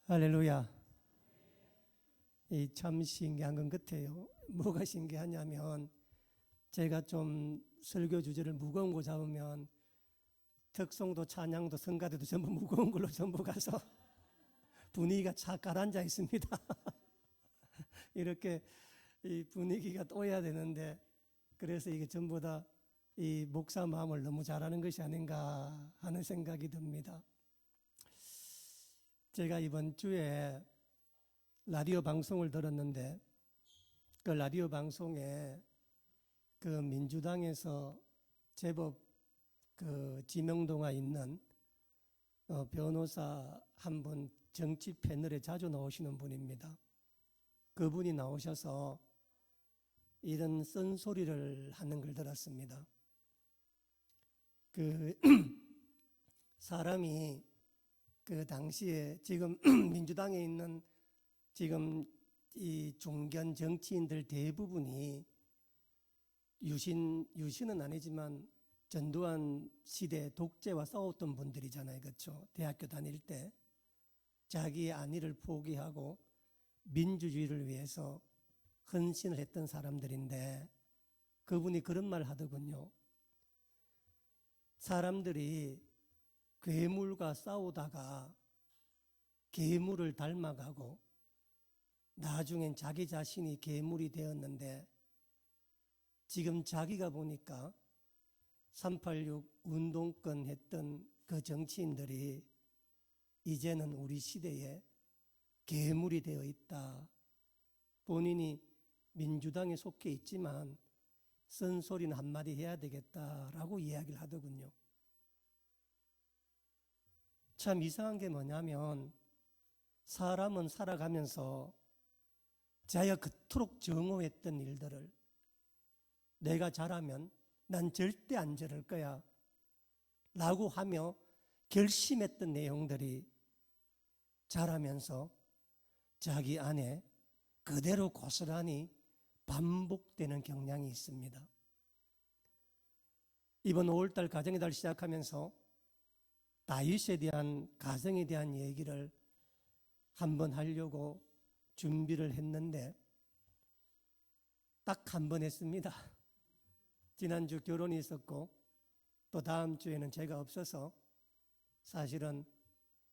할렐루야. 이 참 신기한 건 같아요. 뭐가 신기하냐면 제가 좀 설교 주제를 무거운 거 잡으면 특송도 찬양도 성가대도 전부 무거운 걸로 전부 가서 분위기가 착 가라앉아 있습니다. 이렇게 이 분위기가 또야 되는데 그래서 이게 전부 다 이 목사 마음을 너무 잘하는 것이 아닌가 하는 생각이 듭니다. 제가 이번 주에 라디오 방송을 들었는데 그 라디오 방송에 그 민주당에서 제법 그 지명도가 있는 변호사 한 분 정치 패널에 자주 나오시는 분입니다. 그분이 나오셔서 이런 쓴소리를 하는 걸 들었습니다. 그 사람이 그 당시에 지금 민주당에 있는 지금 이 중견 정치인들 대부분이 유신은 아니지만 전두환 시대 독재와 싸웠던 분들이잖아요. 그렇죠? 대학교 다닐 때 자기의 안위를 포기하고 민주주의를 위해서 헌신을 했던 사람들인데 그분이 그런 말 하더군요. 사람들이 괴물과 싸우다가 괴물을 닮아가고 나중엔 자기 자신이 괴물이 되었는데 지금 자기가 보니까 386 운동권 했던 그 정치인들이 이제는 우리 시대에 괴물이 되어 있다. 본인이 민주당에 속해 있지만 쓴소리는 한마디 해야 되겠다라고 이야기를 하더군요. 참 이상한 게 뭐냐면 사람은 살아가면서 자기가 그토록 정오했던 일들을 내가 잘하면 난 절대 안 저럴 거야 라고 하며 결심했던 내용들이 자라면서 자기 안에 그대로 고스란히 반복되는 경향이 있습니다. 이번 5월달 가정의 달 시작하면서 다윗에 대한 가정에 대한 얘기를 한번 하려고 준비를 했는데 딱 한 번 했습니다. 지난주 결혼이 있었고 또 다음 주에는 제가 없어서 사실은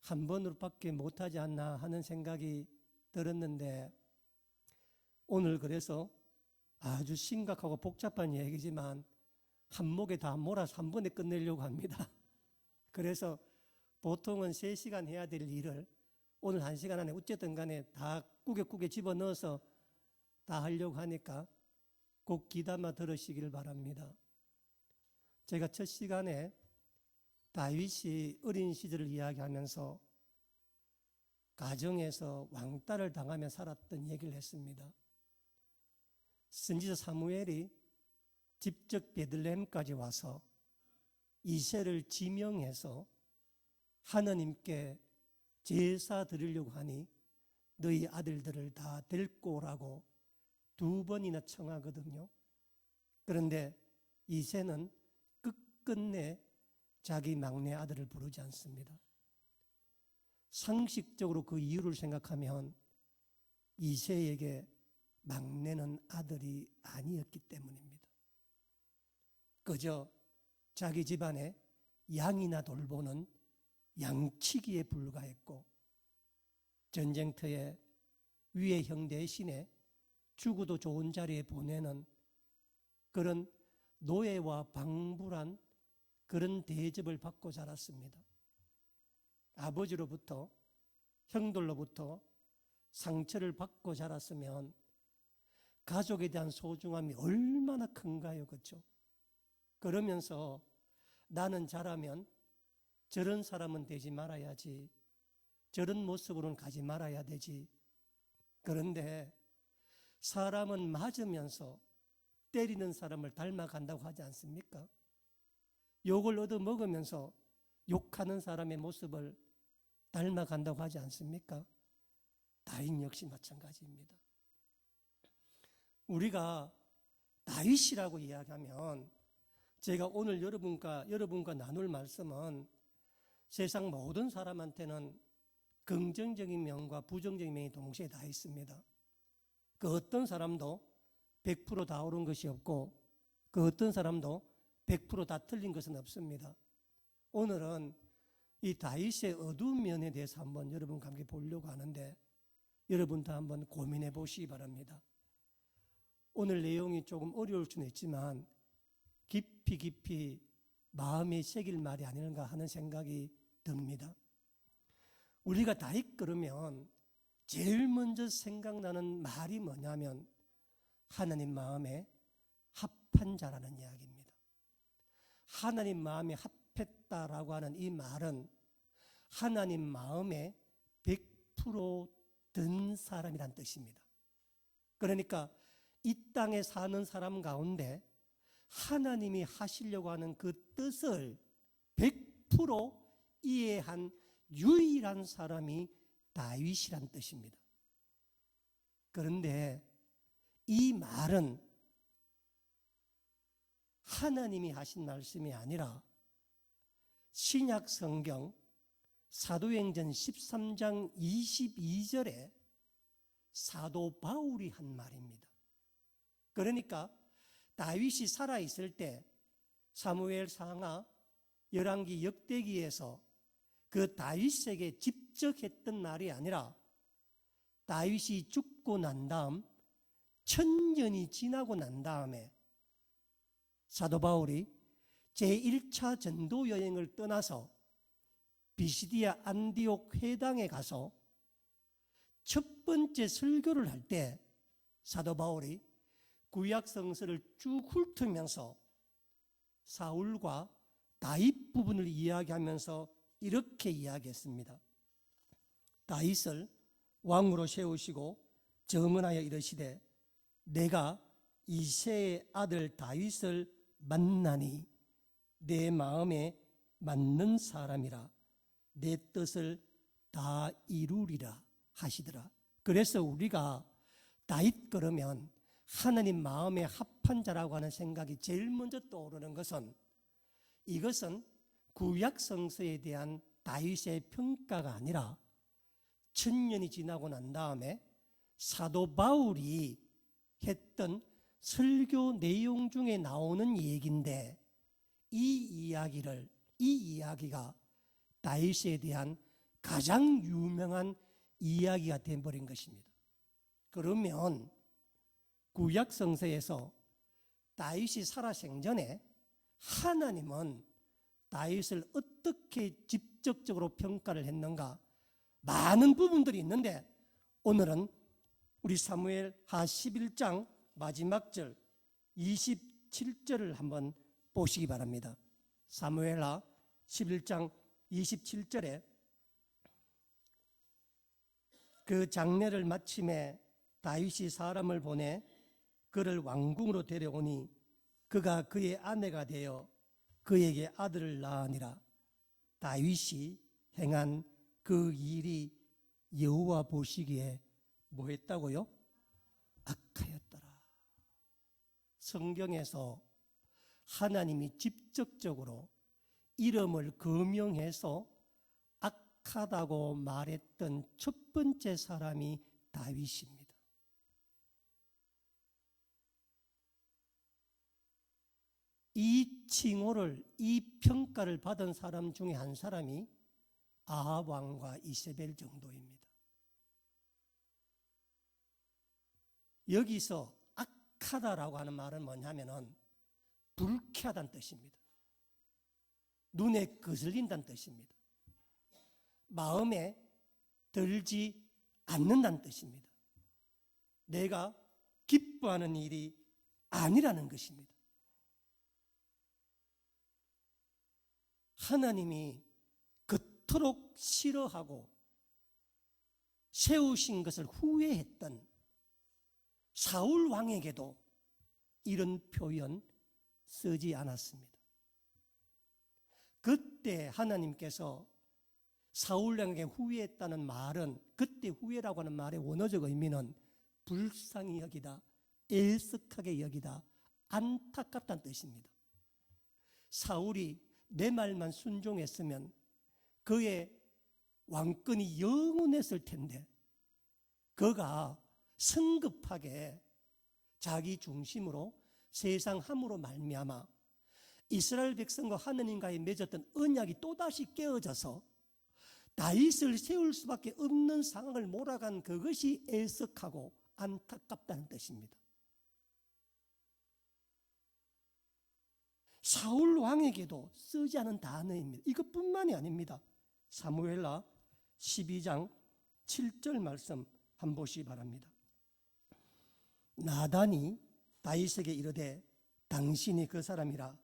한 번으로밖에 못하지 않나 하는 생각이 들었는데 오늘 그래서 아주 심각하고 복잡한 얘기지만 한 목에 다 몰아서 한 번에 끝내려고 합니다. 그래서 보통은 3시간 해야 될 일을 오늘 1시간 안에 어쨌든 간에 다 꾸겨 집어넣어서 다 하려고 하니까 꼭 귀담아 들으시길 바랍니다. 제가 첫 시간에 다윗이 어린 시절을 이야기하면서 가정에서 왕따를 당하며 살았던 얘기를 했습니다. 선지자 사무엘이 직접 베들레헴까지 와서 이새를 지명해서 하나님께 제사 드리려고 하니 너희 아들들을 다 데리고 오라고 2번이나 청하거든요. 그런데 이새는 끝끝내 자기 막내 아들을 부르지 않습니다. 상식적으로 그 이유를 생각하면 이새에게 막내는 아들이 아니었기 때문입니다. 그저 자기 집안에 양이나 돌보는 양치기에 불과했고 전쟁터에 위의 형 대신에 죽어도 좋은 자리에 보내는 그런 노예와 방불한 그런 대접을 받고 자랐습니다. 아버지로부터 형들로부터 상처를 받고 자랐으면 가족에 대한 소중함이 얼마나 큰가요, 그렇죠? 그러면서 나는 자라면 저런 사람은 되지 말아야지, 저런 모습으로는 가지 말아야 되지. 그런데 사람은 맞으면서 때리는 사람을 닮아간다고 하지 않습니까? 욕을 얻어먹으면서 욕하는 사람의 모습을 닮아간다고 하지 않습니까? 다윗 역시 마찬가지입니다. 우리가 다윗이라고 이야기하면 제가 오늘 여러분과 나눌 말씀은 세상 모든 사람한테는 긍정적인 면과 부정적인 면이 동시에 다 있습니다. 그 어떤 사람도 100%다 옳은 것이 없고 그 어떤 사람도 100%다 틀린 것은 없습니다. 오늘은 이 다윗의 어두운 면에 대해서 한번 여러분과 함께 보려고 하는데 여러분도 한번 고민해 보시기 바랍니다. 오늘 내용이 조금 어려울 수는 있지만 깊이 마음에 새길 말이 아닌가 하는 생각이 듭니다. 우리가 다윗 그러면 제일 먼저 생각나는 말이 뭐냐면 하나님 마음에 합한 자라는 이야기입니다. 하나님 마음에 합했다라고 하는 이 말은 하나님 마음에 100% 든 사람이란 뜻입니다. 그러니까 이 땅에 사는 사람 가운데 하나님이 하시려고 하는 그 뜻을 100% 이해한 유일한 사람이 다윗이란 뜻입니다. 그런데 이 말은 하나님이 하신 말씀이 아니라 신약 성경 사도행전 13장 22절에 사도 바울이 한 말입니다. 그러니까 다윗이 살아있을 때 사무엘 상하 열왕기 역대기에서 그 다윗에게 직접 했던 말이 아니라 다윗이 죽고 난 다음 1000년이 지나고 난 다음에 사도 바울이 제1차 전도 여행을 떠나서 비시디아 안디옥 회당에 가서 첫 번째 설교를 할 때 사도 바울이 구약 성서를 쭉 훑으면서 사울과 다윗 부분을 이야기하면서 이렇게 이야기했습니다. 다윗을 왕으로 세우시고 정언하여 이르시되 내가 이새의 아들 다윗을 만나니 내 마음에 맞는 사람이라 내 뜻을 다 이루리라 하시더라. 그래서 우리가 다윗 그러면 하나님 마음에 합한 자라고 하는 생각이 제일 먼저 떠오르는 것은 이것은 구약 성서에 대한 다윗의 평가가 아니라 1000년이 지나고 난 다음에 사도 바울이 했던 설교 내용 중에 나오는 얘기인데 이 이야기가 다윗에 대한 가장 유명한 이야기가 되어버린 것입니다. 그러면 구약 성서에서 다윗이 살아 생전에 하나님은 다윗을 어떻게 직접적으로 평가를 했는가 많은 부분들이 있는데 오늘은 우리 사무엘하 11장 마지막 절 27절을 한번 보시기 바랍니다. 사무엘하 11장 27절에 그 장례를 마침에 다윗이 사람을 보내 그를 왕궁으로 데려오니 그가 그의 아내가 되어 그에게 아들을 낳으니라. 다윗이 행한 그 일이 여호와 보시기에 뭐 했다고요? 악하였더라. 성경에서 하나님이 직접적으로 이름을 거명해서 악하다고 말했던 첫 번째 사람이 다윗입니다. 이 칭호를, 이 평가를 받은 사람 중에 한 사람이 아합 왕과 이세벨 정도입니다. 여기서 악하다라고 하는 말은 뭐냐면은 불쾌하다는 뜻입니다. 눈에 거슬린다는 뜻입니다. 마음에 들지 않는다는 뜻입니다. 내가 기뻐하는 일이 아니라는 것입니다. 하나님이 그토록 싫어하고 세우신 것을 후회했던 사울 왕에게도 이런 표현 쓰지 않았습니다. 그때 하나님께서 사울 왕에게 후회했다는 말은 그때 후회라고 하는 말의 원어적 의미는 불쌍히 여기다, 애석하게 여기다, 안타깝다는 뜻입니다. 사울이 내 말만 순종했으면 그의 왕권이 영원했을 텐데 그가 성급하게 자기 중심으로 세상 함으로 말미암아 이스라엘 백성과 하느님과의 맺었던 언약이 또다시 깨어져서 다윗을 세울 수밖에 없는 상황을 몰아간 그것이 애석하고 안타깝다는 뜻입니다. 사울 왕에게도 쓰지 않은 단어입니다. 이것뿐만이 아닙니다. 사무엘하 12장 7절 말씀 한번 보시기 바랍니다. 나단이 다윗에게 이르되 당신이 그 사람이라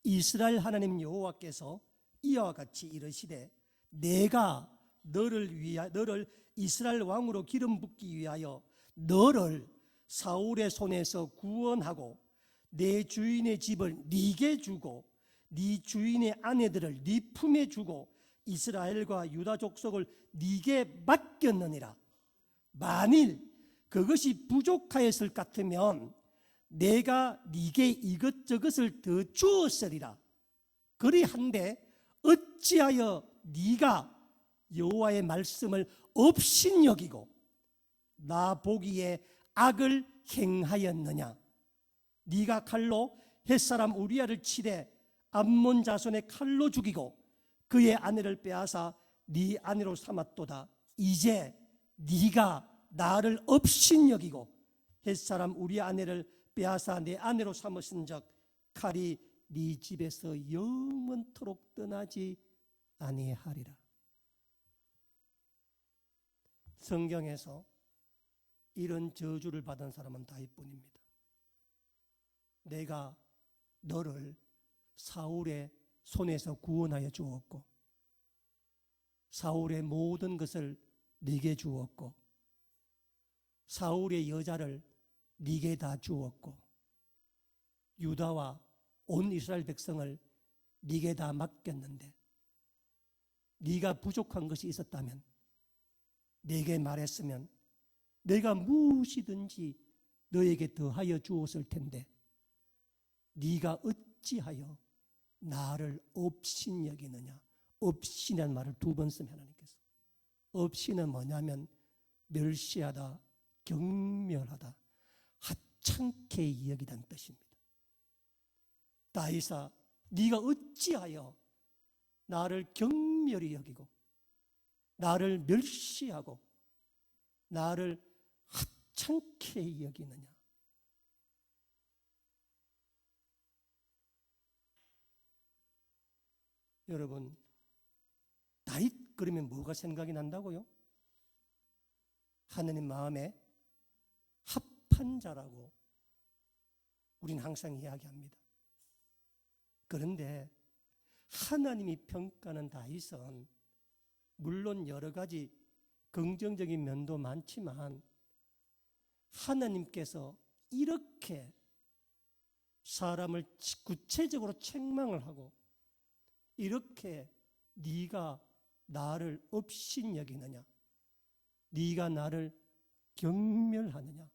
이스라엘 하나님 여호와께서 이와 같이 이르시되 내가 너를 이스라엘 왕으로 기름 붓기 위하여 너를 사울의 손에서 구원하고 내 주인의 집을 네게 주고 네 주인의 아내들을 네 품에 주고 이스라엘과 유다 족속을 네게 맡겼느니라. 만일 그것이 부족하였을 것 같으면 내가 네게 이것저것을 더 주었으리라. 그리한데 어찌하여 네가 여호와의 말씀을 업신여기고 나 보기에 악을 행하였느냐. 네가 칼로 햇사람 우리아를 치되 암몬 자손의 칼로 죽이고 그의 아내를 빼앗아 네 아내로 삼았도다. 이제 네가 나를 업신여기고 햇사람 우리 아내를 빼앗아 내 아내로 삼으신즉 칼이 네 집에서 영원토록 떠나지 아니하리라. 성경에서 이런 저주를 받은 사람은 다윗뿐입니다. 내가 너를 사울의 손에서 구원하여 주었고 사울의 모든 것을 네게 주었고 사울의 여자를 네게 다 주었고 유다와 온 이스라엘 백성을 네게 다 맡겼는데 네가 부족한 것이 있었다면 네게 말했으면 내가 무엇이든지 너에게 더하여 주었을 텐데 네가 어찌하여 나를 업신여기느냐. 업신이라는 말을 두 번 쓰면 하나님께서 업신은 뭐냐면 멸시하다, 경멸하다, 하찮게 여기다는 뜻입니다. 다윗아, 네가 어찌하여 나를 경멸히 여기고 나를 멸시하고 나를 하찮게 여기느냐. 여러분, 다윗 그러면 뭐가 생각이 난다고요? 하느님 마음에 합한 자라고 우리는 항상 이야기합니다. 그런데 하나님이 평가하는 다윗은 물론 여러 가지 긍정적인 면도 많지만 하나님께서 이렇게 사람을 구체적으로 책망을 하고 이렇게 네가 나를 업신여기느냐, 네가 나를 경멸하느냐,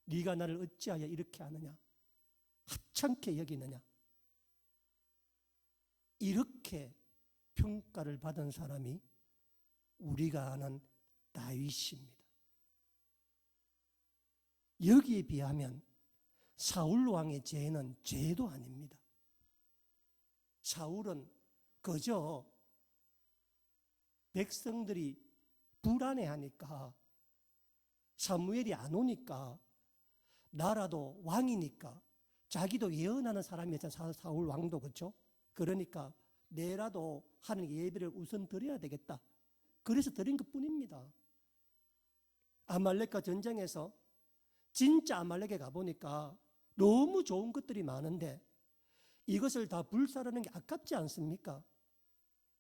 네가 나를 어찌하여 이렇게 하느냐, 하찮게 여기느냐, 이렇게 평가를 받은 사람이 우리가 아는 다윗입니다. 여기에 비하면 사울 왕의 죄는 죄도 아닙니다. 사울은 그저 백성들이 불안해하니까 사무엘이 안 오니까 나라도 왕이니까 자기도 예언하는 사람이었잖아요. 사울 왕도 그렇죠. 그러니까 내라도 하는 예배를 우선 드려야 되겠다. 그래서 드린 것뿐입니다. 아말렉과 전쟁에서 진짜 아말렉에 가보니까 너무 좋은 것들이 많은데 이것을 다 불살하는 게 아깝지 않습니까?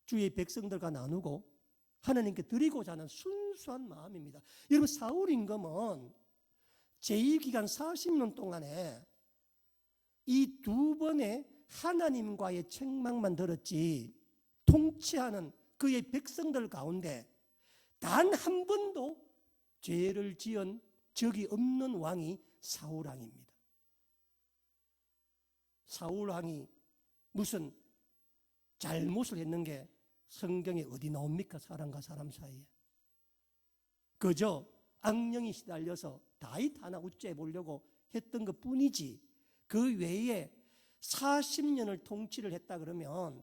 주의 백성들과 나누고 하나님께 드리고자 하는 순수한 마음입니다. 여러분, 사울 임금은 제2기간 40년 동안에 이 두 번의 하나님과의 책망만 들었지 통치하는 그의 백성들 가운데 단 한 번도 죄를 지은 적이 없는 왕이 사울 왕입니다. 사울 왕이 무슨 잘못을 했는 게 성경에 어디 나옵니까? 사람과 사람 사이에. 그저 악령이 시달려서 다윗 하나 우째해 보려고 했던 것 뿐이지, 그 외에 40년을 통치를 했다 그러면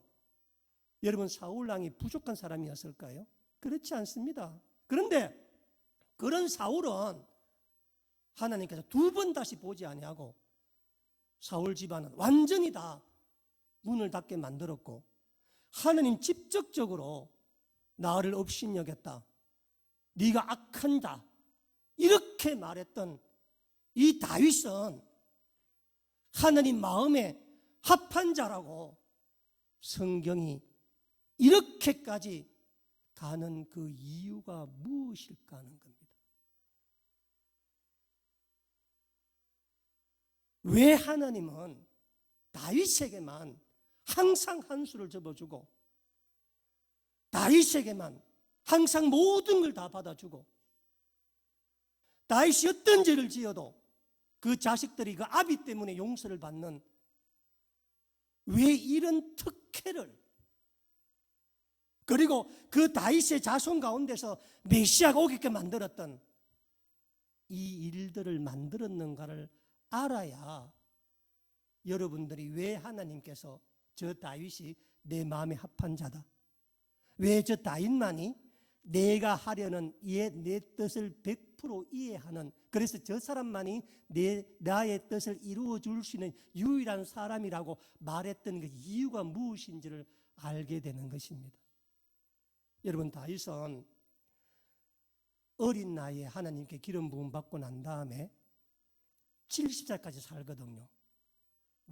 여러분, 사울왕이 부족한 사람이었을까요? 그렇지 않습니다. 그런데 그런 사울은 하나님께서 두 번 다시 보지 아니하고 사울 집안은 완전히 다 문을 닫게 만들었고, 하나님 직접적으로 나를 업신여겼다, 네가 악한 자, 이렇게 말했던 이 다윗은 하나님 마음에 합한 자라고 성경이 이렇게까지 가는 그 이유가 무엇일까 하는 겁니다. 왜 하나님은 다윗에게만 항상 한 수를 접어주고, 다윗에게만 항상 모든 걸 다 받아주고, 다윗이 어떤 죄를 지어도 그 자식들이 그 아비 때문에 용서를 받는, 왜 이런 특혜를, 그리고 그 다윗의 자손 가운데서 메시아가 오게끔 만들었던 이 일들을 만들었는가를 알아야 여러분들이 왜 하나님께서 저 다윗이 내 마음에 합한 자다, 왜 저 다윗만이 내가 하려는 내 뜻을 100% 이해하는, 그래서 저 사람만이 나의 뜻을 이루어 줄 수 있는 유일한 사람이라고 말했던 그 이유가 무엇인지를 알게 되는 것입니다. 여러분, 다윗은 어린 나이에 하나님께 기름 부음 받고 난 다음에 70살까지 살거든요.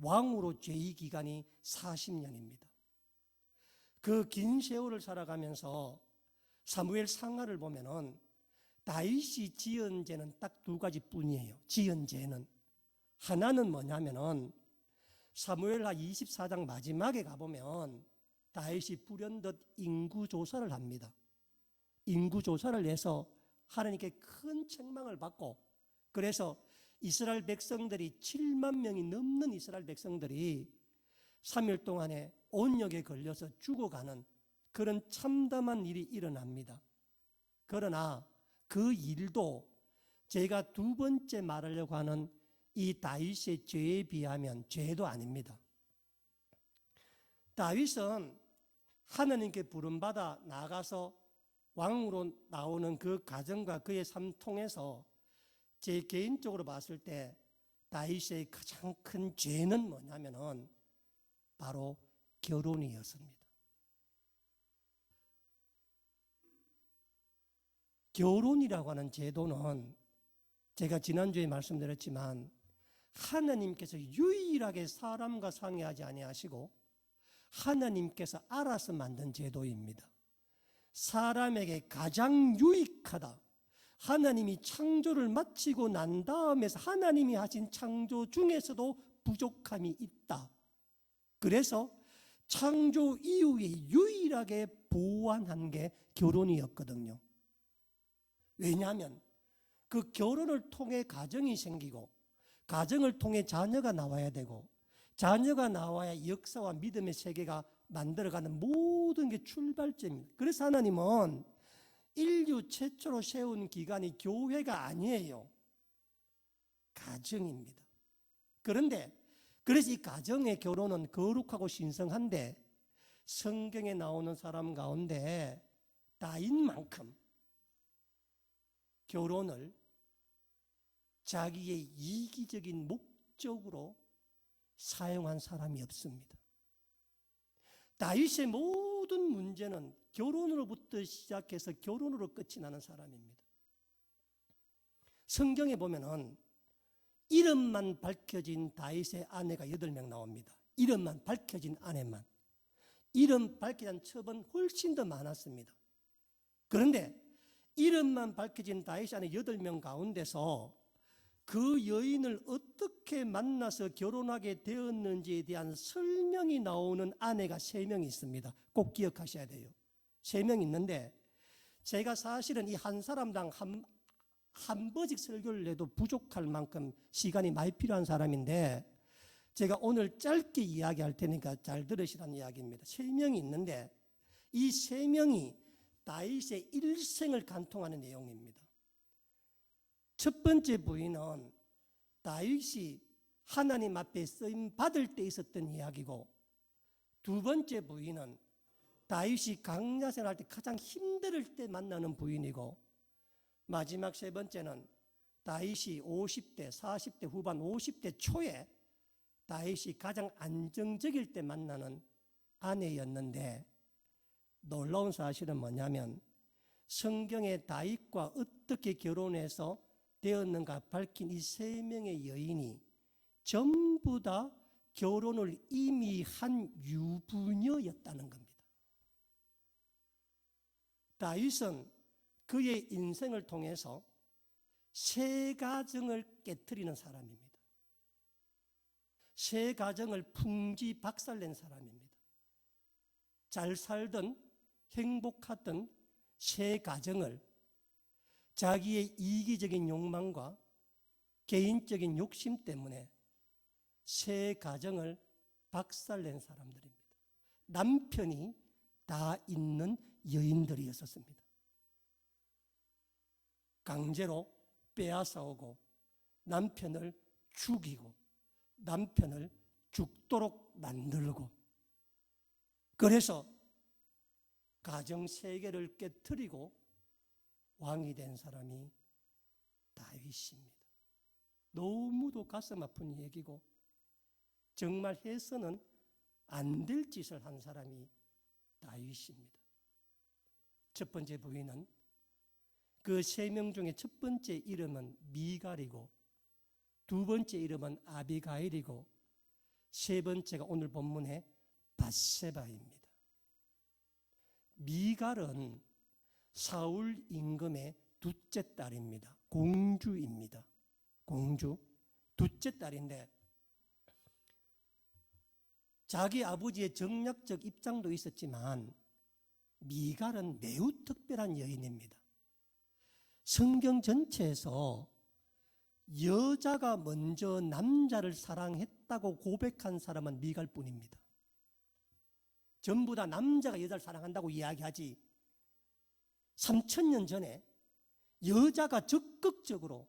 왕으로 죄의 기간이 40년입니다. 그 긴 세월을 살아가면서 사무엘 상하를 보면은 다윗이 지은 죄는 딱 두 가지 뿐이에요. 지은 죄는. 하나는 뭐냐면은 사무엘하 24장 마지막에 가보면 다윗이 불현듯 인구조사를 합니다. 인구조사를 해서 하나님께 큰 책망을 받고, 그래서 이스라엘 백성들이 7만 명이 넘는 이스라엘 백성들이 3일 동안에 온역에 걸려서 죽어가는 그런 참담한 일이 일어납니다. 그러나 그 일도 제가 두 번째 말하려고 하는 이 다윗의 죄에 비하면 죄도 아닙니다. 다윗은 하나님께 부름받아 나가서 왕으로 나오는 그 과정과 그의 삶 통해서 제 개인적으로 봤을 때 다윗의 가장 큰 죄는 뭐냐면은 바로 결혼이었습니다. 결혼이라고 하는 제도는 제가 지난주에 말씀드렸지만 하나님께서 유일하게 사람과 상의하지 아니하시고 하나님께서 알아서 만든 제도입니다. 사람에게 가장 유익하다, 하나님이 창조를 마치고 난 다음에 하나님이 하신 창조 중에서도 부족함이 있다. 그래서 창조 이후에 유일하게 보완한 게 결혼이었거든요. 왜냐하면 그 결혼을 통해 가정이 생기고, 가정을 통해 자녀가 나와야 되고, 자녀가 나와야 역사와 믿음의 세계가 만들어가는 모든 게 출발점입니다. 그래서 하나님은 인류 최초로 세운 기관이 교회가 아니에요. 가정입니다. 그런데 그래서 이 가정의 결혼은 거룩하고 신성한데, 성경에 나오는 사람 가운데 다윗만큼 결혼을 자기의 이기적인 목적으로 사용한 사람이 없습니다. 다윗의 모든 문제는 결혼으로부터 시작해서 결혼으로 끝이 나는 사람입니다. 성경에 보면은 이름만 밝혀진 다윗의 아내가 8명 나옵니다. 이름만 밝혀진 아내만. 이름 밝혀진 첩은 훨씬 더 많았습니다. 그런데 이름만 밝혀진 다윗의 아내 8명 가운데서 그 여인을 어떻게 만나서 결혼하게 되었는지에 대한 설명이 나오는 아내가 3명 있습니다. 꼭 기억하셔야 돼요. 3명 있는데 제가 사실은 이 한 사람당 한 버직 설교를 해도 부족할 만큼 시간이 많이 필요한 사람인데, 제가 오늘 짧게 이야기할 테니까 잘 들으시라는 이야기입니다. 3명이 있는데 이 세 명이 다윗의 일생을 간통하는 내용입니다. 첫 번째 부인은 다윗이 하나님 앞에 쓰임 받을 때 있었던 이야기고, 두 번째 부인은 다윗이 강야 생활할 때 가장 힘들 때 만나는 부인이고, 마지막 세 번째는 다윗이 50대, 40대 후반, 50대 초에 다윗이 가장 안정적일 때 만나는 아내였는데, 놀라운 사실은 뭐냐면 성경에 다윗과 어떻게 결혼해서 되었는가 밝힌 이 세 명의 여인이 전부 다 결혼을 이미 한 유부녀였다는 겁니다. 다윗은 그의 인생을 통해서 세 가정을 깨트리는 사람입니다. 세 가정을 풍지박살낸 사람입니다. 잘 살던 행복하던 세 가정을 자기의 이기적인 욕망과 개인적인 욕심 때문에 세 가정을 박살낸 사람들입니다. 남편이 다 있는 여인들이었습니다. 강제로 빼앗아오고 남편을 죽이고 남편을 죽도록 만들고, 그래서 가정 세계를 깨트리고 왕이 된 사람이 다윗입니다. 너무도 가슴 아픈 얘기고 정말 해서는 안 될 짓을 한 사람이 다윗입니다. 첫 번째 부인은, 그 세 명 중에 첫 번째 이름은 미갈이고, 두 번째 이름은 아비가일이고, 세 번째가 오늘 본문의 밧세바입니다. 미갈은 사울 임금의 둘째 딸입니다. 공주입니다. 공주, 둘째 딸인데 자기 아버지의 정략적 입장도 있었지만 미갈은 매우 특별한 여인입니다. 성경 전체에서 여자가 먼저 남자를 사랑했다고 고백한 사람은 미갈뿐입니다. 전부 다 남자가 여자를 사랑한다고 이야기하지, 3000년 전에 여자가 적극적으로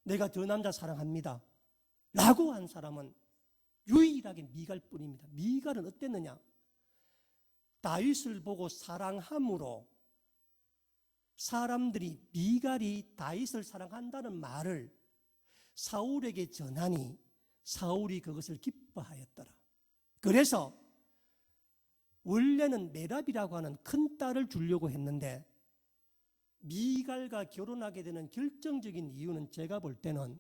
내가 저 남자 사랑합니다 라고 한 사람은 유일하게 미갈뿐입니다. 미갈은 어땠느냐? 다윗을 보고 사랑함으로 사람들이 미갈이 다윗을 사랑한다는 말을 사울에게 전하니 사울이 그것을 기뻐하였더라. 그래서 원래는 메랍이라고 하는 큰 딸을 주려고 했는데 미갈과 결혼하게 되는 결정적인 이유는 제가 볼 때는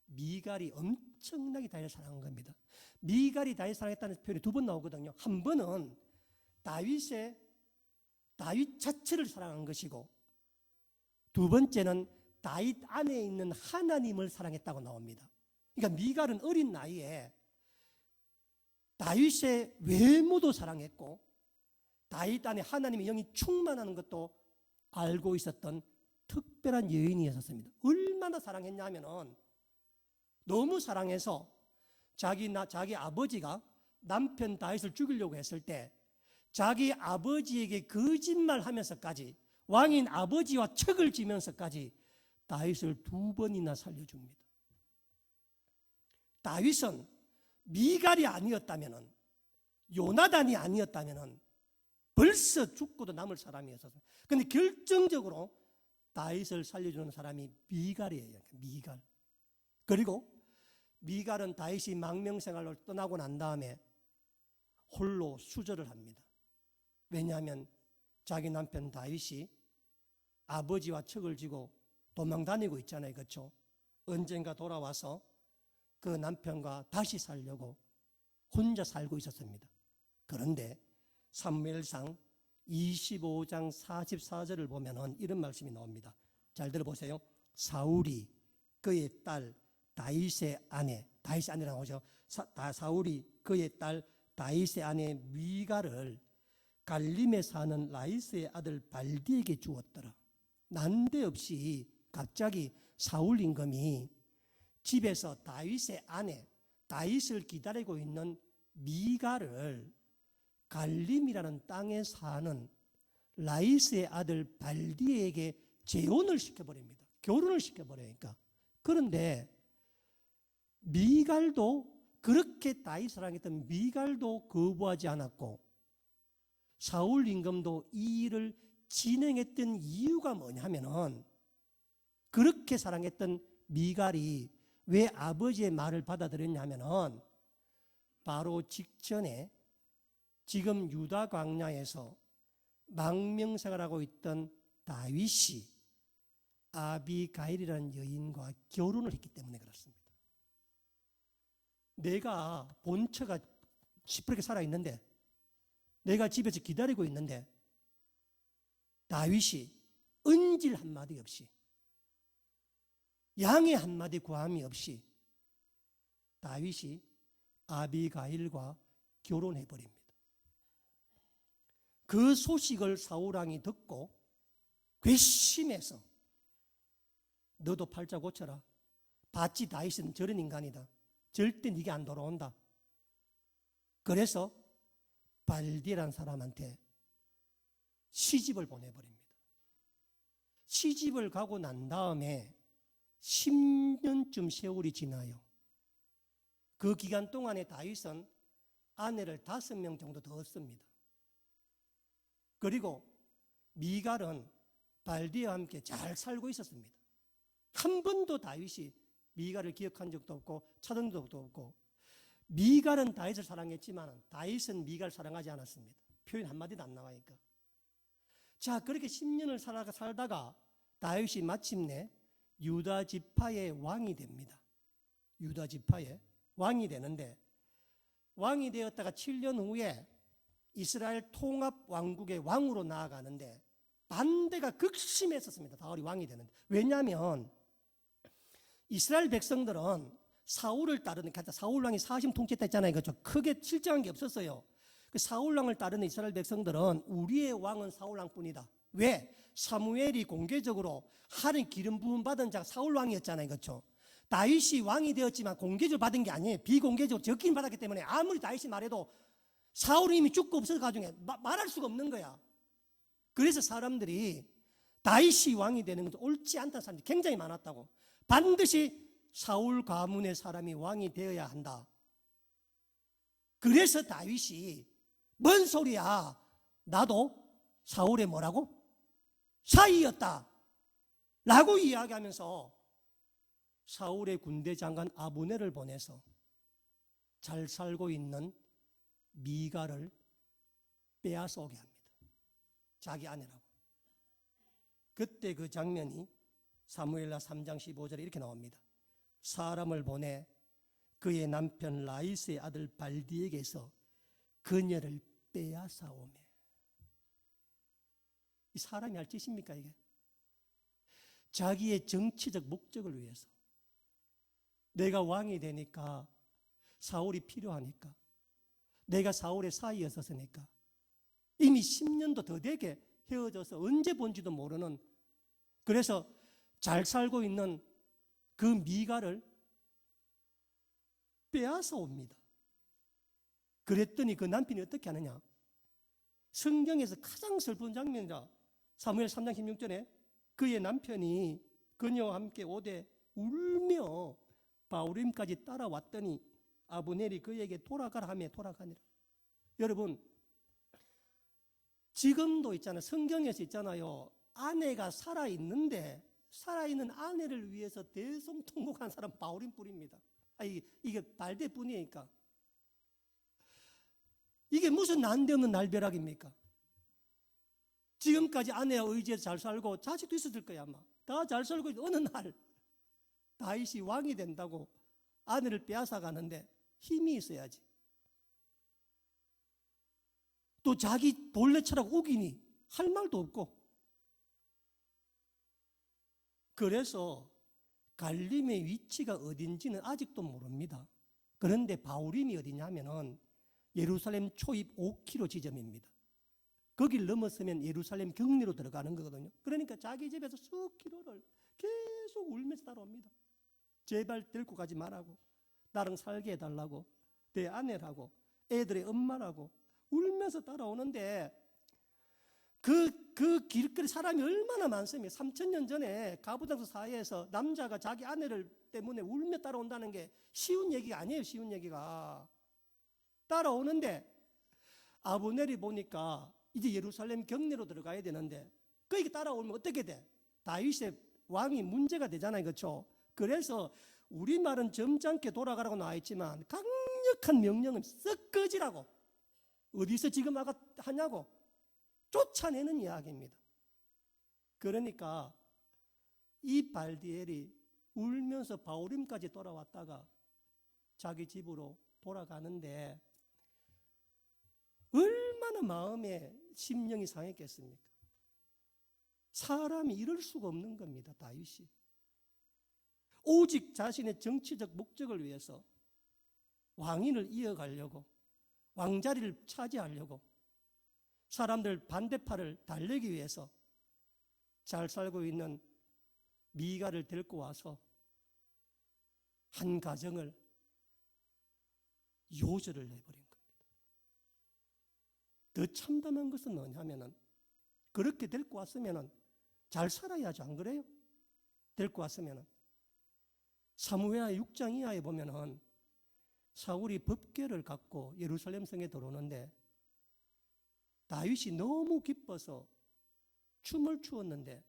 미갈이 엄청나게 다윗을 사랑한 겁니다. 미갈이 다윗을 사랑했다는 표현이 두 번 나오거든요. 한 번은 다윗 자체를 사랑한 것이고, 두 번째는 다윗 안에 있는 하나님을 사랑했다고 나옵니다. 그러니까 미갈은 어린 나이에 다윗의 외모도 사랑했고 다윗 안에 하나님의 영이 충만하는 것도 알고 있었던 특별한 여인이었습니다. 얼마나 사랑했냐면은 너무 사랑해서 자기 아버지가 남편 다윗을 죽이려고 했을 때 자기 아버지에게 거짓말하면서까지, 왕인 아버지와 척을 지면서까지 다윗을 2번이나 살려줍니다. 다윗은 미갈이 아니었다면은, 요나단이 아니었다면은 벌써 죽고도 남을 사람이었어요. 그런데 결정적으로 다윗을 살려주는 사람이 미갈이에요. 미갈. 그리고 미갈은 다윗이 망명생활로 떠나고 난 다음에 홀로 수절을 합니다. 왜냐하면 자기 남편 다윗이 아버지와 척을 지고 도망 다니고 있잖아요. 그렇죠? 언젠가 돌아와서 그 남편과 다시 살려고 혼자 살고 있었습니다. 그런데 사무엘상 25장 44절을 보면은 이런 말씀이 나옵니다. 잘 들어보세요. 사울이 그의 딸 다윗의 아내, 다윗의 아내라고 하죠. 사울이 그의 딸 다윗의 아내 미갈을 갈림에 사는 라이스의 아들 발디에게 주었더라. 난데없이 갑자기 사울 임금이 집에서 다윗의 아내, 다윗을 기다리고 있는 미갈을 갈림이라는 땅에 사는 라이스의 아들 발디에게 재혼을 시켜버립니다. 결혼을 시켜버리니까. 그런데 미갈도, 그렇게 다윗을 사랑했던 미갈도 거부하지 않았고, 사울 임금도 이 일을 진행했던 이유가 뭐냐면은, 그렇게 사랑했던 미갈이 왜 아버지의 말을 받아들였냐면은, 바로 직전에 지금 유다 광야에서 망명생활을 하고 있던 다윗이 아비가일이라는 여인과 결혼을 했기 때문에 그렇습니다. 내가 본처가 시퍼렇게 살아있는데, 내가 집에서 기다리고 있는데, 다윗이 은질 한마디 없이, 양해 한마디 구함이 없이 다윗이 아비가일과 결혼해버립니다. 그 소식을 사울왕이 듣고 괘씸해서 너도 팔자 고쳐라. 봤지, 다윗은 저런 인간이다. 절대 네게 안 돌아온다. 그래서 발디라는 사람한테 시집을 보내버립니다. 시집을 가고 난 다음에 10년쯤 세월이 지나요. 그 기간 동안에 다윗은 아내를 5명 정도 더 얻습니다. 그리고 미갈은 발디와 함께 잘 살고 있었습니다. 한 번도 다윗이 미갈을 기억한 적도 없고 찾은 적도 없고, 미갈은 다윗을 사랑했지만 다윗은 미갈을 사랑하지 않았습니다. 표현 한마디도 안 나와니까. 자, 그렇게 10년을 살다가 다윗이 마침내 유다 지파의 왕이 됩니다. 유다 지파의 왕이 되는데, 왕이 되었다가 7년 후에 이스라엘 통합 왕국의 왕으로 나아가는데 반대가 극심했었습니다. 다윗이 왕이 되는데. 왜냐하면 이스라엘 백성들은 사울을 따르는, 사울 왕이 40 통치했다 했잖아요. 그렇죠? 크게 실정한 게 없었어요. 그 사울 왕을 따르는 이스라엘 백성들은 우리의 왕은 사울 왕뿐이다. 왜? 사무엘이 공개적으로 하나님 기름 부음 받은 자가 사울 왕이었잖아요. 그렇죠? 다윗이 왕이 되었지만 공개적으로 받은 게 아니에요. 비공개적으로 적긴 받았기 때문에 아무리 다윗이 말해도 사울이 이미 죽고 없어서 가중에 말할 수가 없는 거야. 그래서 사람들이 다윗이 왕이 되는 것도 옳지 않다는 사람들이 굉장히 많았다고. 반드시 사울 가문의 사람이 왕이 되어야 한다. 그래서 다윗이 뭔 소리야, 나도 사울의 뭐라고? 사이였다 라고 이야기하면서 사울의 군대 장관 아브넬을 보내서 잘 살고 있는 미갈을 빼앗아 오게 합니다. 자기 아내라고. 그때 그 장면이 사무엘하 3장 15절에 이렇게 나옵니다. 사람을 보내 그의 남편 라이스의 아들 발디에게서 그녀를 빼앗아 오매. 이 사람이 할 짓입니까 이게? 자기의 정치적 목적을 위해서, 내가 왕이 되니까, 사울이 필요하니까, 내가 사울의 사이였었으니까, 이미 10년도 더 되게 헤어져서 언제 본지도 모르는, 그래서 잘 살고 있는 그 미갈을 빼앗아 옵니다. 그랬더니 그 남편이 어떻게 하느냐? 성경에서 가장 슬픈 장면이다. 사무엘 3장 16절에 그의 남편이 그녀와 함께 오되 울며 바울임까지 따라왔더니 아브넬이 그에게 돌아가라 하며 돌아가니라. 여러분, 지금도 있잖아요. 성경에서 있잖아요. 아내가 살아있는데 살아있는 아내를 위해서 대성통곡한 사람 바울임뿐입니다. 이게 발대뿐이니까. 이게 무슨 난데없는 날벼락입니까? 지금까지 아내와 의지해서 잘 살고 자식도 있었을 거야 아마. 다 잘 살고 있는데 어느 날 다윗이 왕이 된다고 아내를 빼앗아 가는데 힘이 있어야지. 또 자기 본래처럼 우기니 할 말도 없고. 그래서 갈림의 위치가 어딘지는 아직도 모릅니다. 그런데 바울임이 어디냐면은 예루살렘 초입 5km 지점입니다. 거길 넘어서면 예루살렘 경내로 들어가는 거거든요. 그러니까 자기 집에서 数킬로를 계속 울면서 따라옵니다. 제발 데리고 가지 말라고, 나랑 살게 해달라고, 내 아내라고, 애들의 엄마라고 울면서 따라오는데, 그 그 길거리 사람이 얼마나 많습니까? 3,000년 전에 가부장소 사회에서 남자가 자기 아내를 때문에 울며 따라온다는 게 쉬운 얘기가 아니에요. 쉬운 얘기가. 따라오는데 아브넬이 보니까 이제 예루살렘 경내로 들어가야 되는데 거기 따라오면 어떻게 돼? 다윗의 왕이 문제가 되잖아요. 그렇죠? 그래서 우리말은 점잖게 돌아가라고 나와 있지만 강력한 명령은 썩 꺼지라고. 어디서 지금 하냐고 쫓아내는 이야기입니다. 그러니까 이 발디엘이 울면서 바울임까지 돌아왔다가 자기 집으로 돌아가는데 얼마나 마음에 심령이 상했겠습니까? 사람이 이럴 수가 없는 겁니다. 다윗이 오직 자신의 정치적 목적을 위해서 왕위를 이어가려고, 왕자리를 차지하려고, 사람들 반대파를 달래기 위해서 잘 살고 있는 미가를 데리고 와서 한 가정을 요절을 내버린 겁니다. 더 참담한 것은 뭐냐면은 그렇게 데리고 왔으면은 잘 살아야죠. 안 그래요? 데리고 왔으면은 사무엘하 6장 이하에 보면은 사울이 법궤를 갖고 예루살렘 성에 들어오는데 다윗이 너무 기뻐서 춤을 추었는데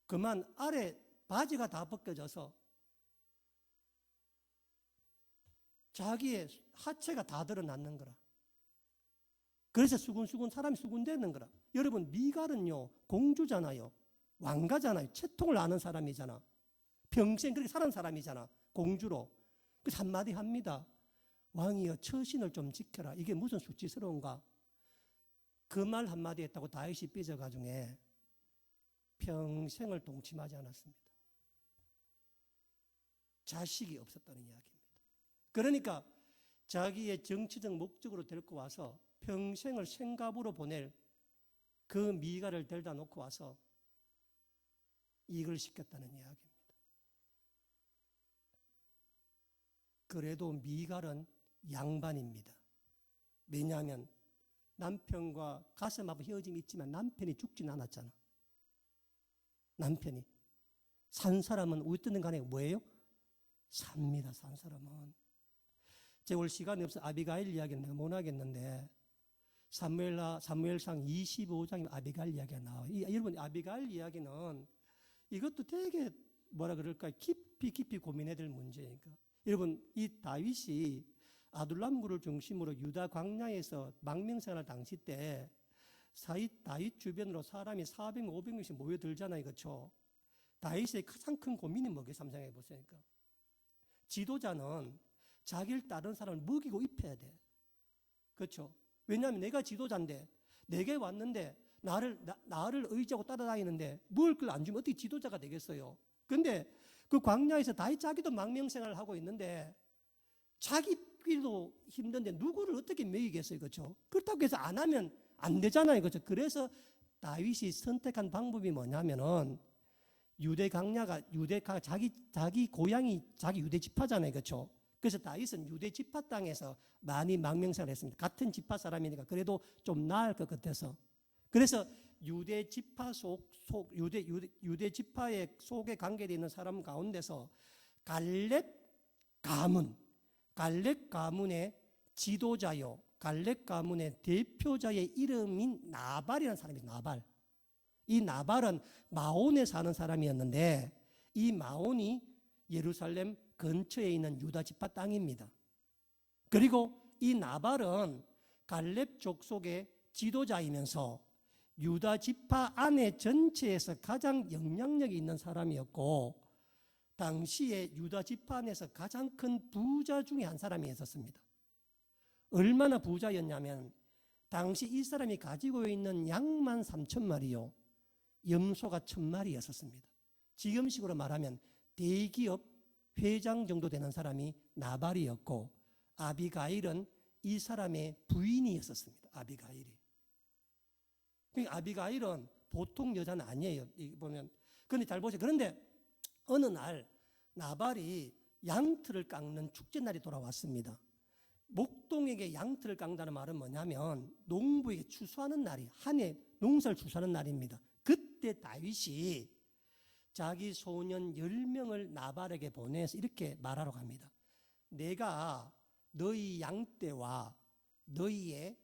그만 아래 바지가 다 벗겨져서 자기의 하체가 다 드러났는 거라. 그래서 수군수군 사람이 수군되는 거라. 여러분 미갈은요 공주잖아요. 왕가잖아요. 채통을 아는 사람이잖아. 평생 그렇게 살은 사람이잖아. 공주로. 그래서 한마디 합니다. 왕이여 처신을 좀 지켜라. 이게 무슨 수치스러운가. 그 말 한마디 했다고 다윗이 삐져가지고 평생을 동침하지 않았습니다. 자식이 없었다는 이야기입니다. 그러니까 자기의 정치적 목적으로 데리고 와서 평생을 생갑으로 보낼 그 미갈을 데려다 놓고 와서 이걸 시켰다는 이야기입니다. 그래도 미갈은 양반입니다. 왜냐하면 남편과 가슴 아픈 헤어짐이 있지만 남편이 죽진 않았잖아. 남편이. 산 사람은 어쨌든 간에 뭐예요? 삽니다. 산 사람은. 제가 오늘 시간이 없어 아비가일 이야기는 내가 못 하겠는데 사무엘상 25장에 아비가일 이야기가 나와요. 여러분 아비가일 이야기는 이것도 되게 뭐라 그럴까 깊이 고민해야 될 문제니까. 여러분 이 다윗이 아둘람굴을 중심으로 유다 광야에서 망명생활 당시 때 다윗 주변으로 사람이 400, 500명씩 모여들잖아요. 그렇죠? 다윗의 가장 큰 고민이 뭐겠어요? 상상해 보세요니까. 지도자는 자기를 따르는 사람을 먹이고 입혀야 돼. 그렇죠? 왜냐하면 내가 지도자인데 내게 왔는데 나를 의지하고 따라다니는데 먹을 걸 안 주면 어떻게 지도자가 되겠어요? 근데 그 광야에서 다윗 자기도 망명생활을 하고 있는데 자기끼리도 힘든데 누구를 어떻게 먹이겠어요? 그렇죠? 그렇다고 해서 안 하면 안 되잖아요. 그렇죠? 그래서 다윗이 선택한 방법이 뭐냐면은 유대 광야가 자기 고향이 자기 유대 지파잖아요. 그렇죠? 그래서 다윗은 유대 지파 땅에서 많이 망명생활을 했습니다. 같은 지파 사람이니까 그래도 좀 나을 것 같아서. 그래서 유대 지파 유대 지파의 속에 관계되어 있는 사람 가운데서 갈렙 가문의 지도자요. 갈렙 가문의 대표자의 이름인 나발이라는 사람이 나발. 이 나발은 마온에 사는 사람이었는데 이 마온이 예루살렘 근처에 있는 유다 지파 땅입니다. 그리고 이 나발은 갈렙 족속의 지도자이면서 유다 지파 안에 전체에서 가장 영향력이 있는 사람이었고 당시에 유다 지파 안에서 가장 큰 부자 중에 한 사람이 있었습니다. 얼마나 부자였냐면 당시 이 사람이 가지고 있는 양만 3,000마리요. 염소가 1,000마리였었습니다. 지금식으로 말하면 대기업 회장 정도 되는 사람이 나발이었고 아비가일은 이 사람의 부인이었었습니다. 아비가일이. 그러니까 아비가일은 보통 여자는 아니에요. 보면. 그런데 잘 보세요. 그런데 어느 날 나발이 양털을 깎는 축제날이 돌아왔습니다. 목동에게 양털을 깎는다는 말은 뭐냐면 농부에게 추수하는 날이 한 해 농사를 추수하는 날입니다. 그때 다윗이 자기 소년 10명을 나발에게 보내서 이렇게 말하러 갑니다. 내가 너희 양떼와 너희의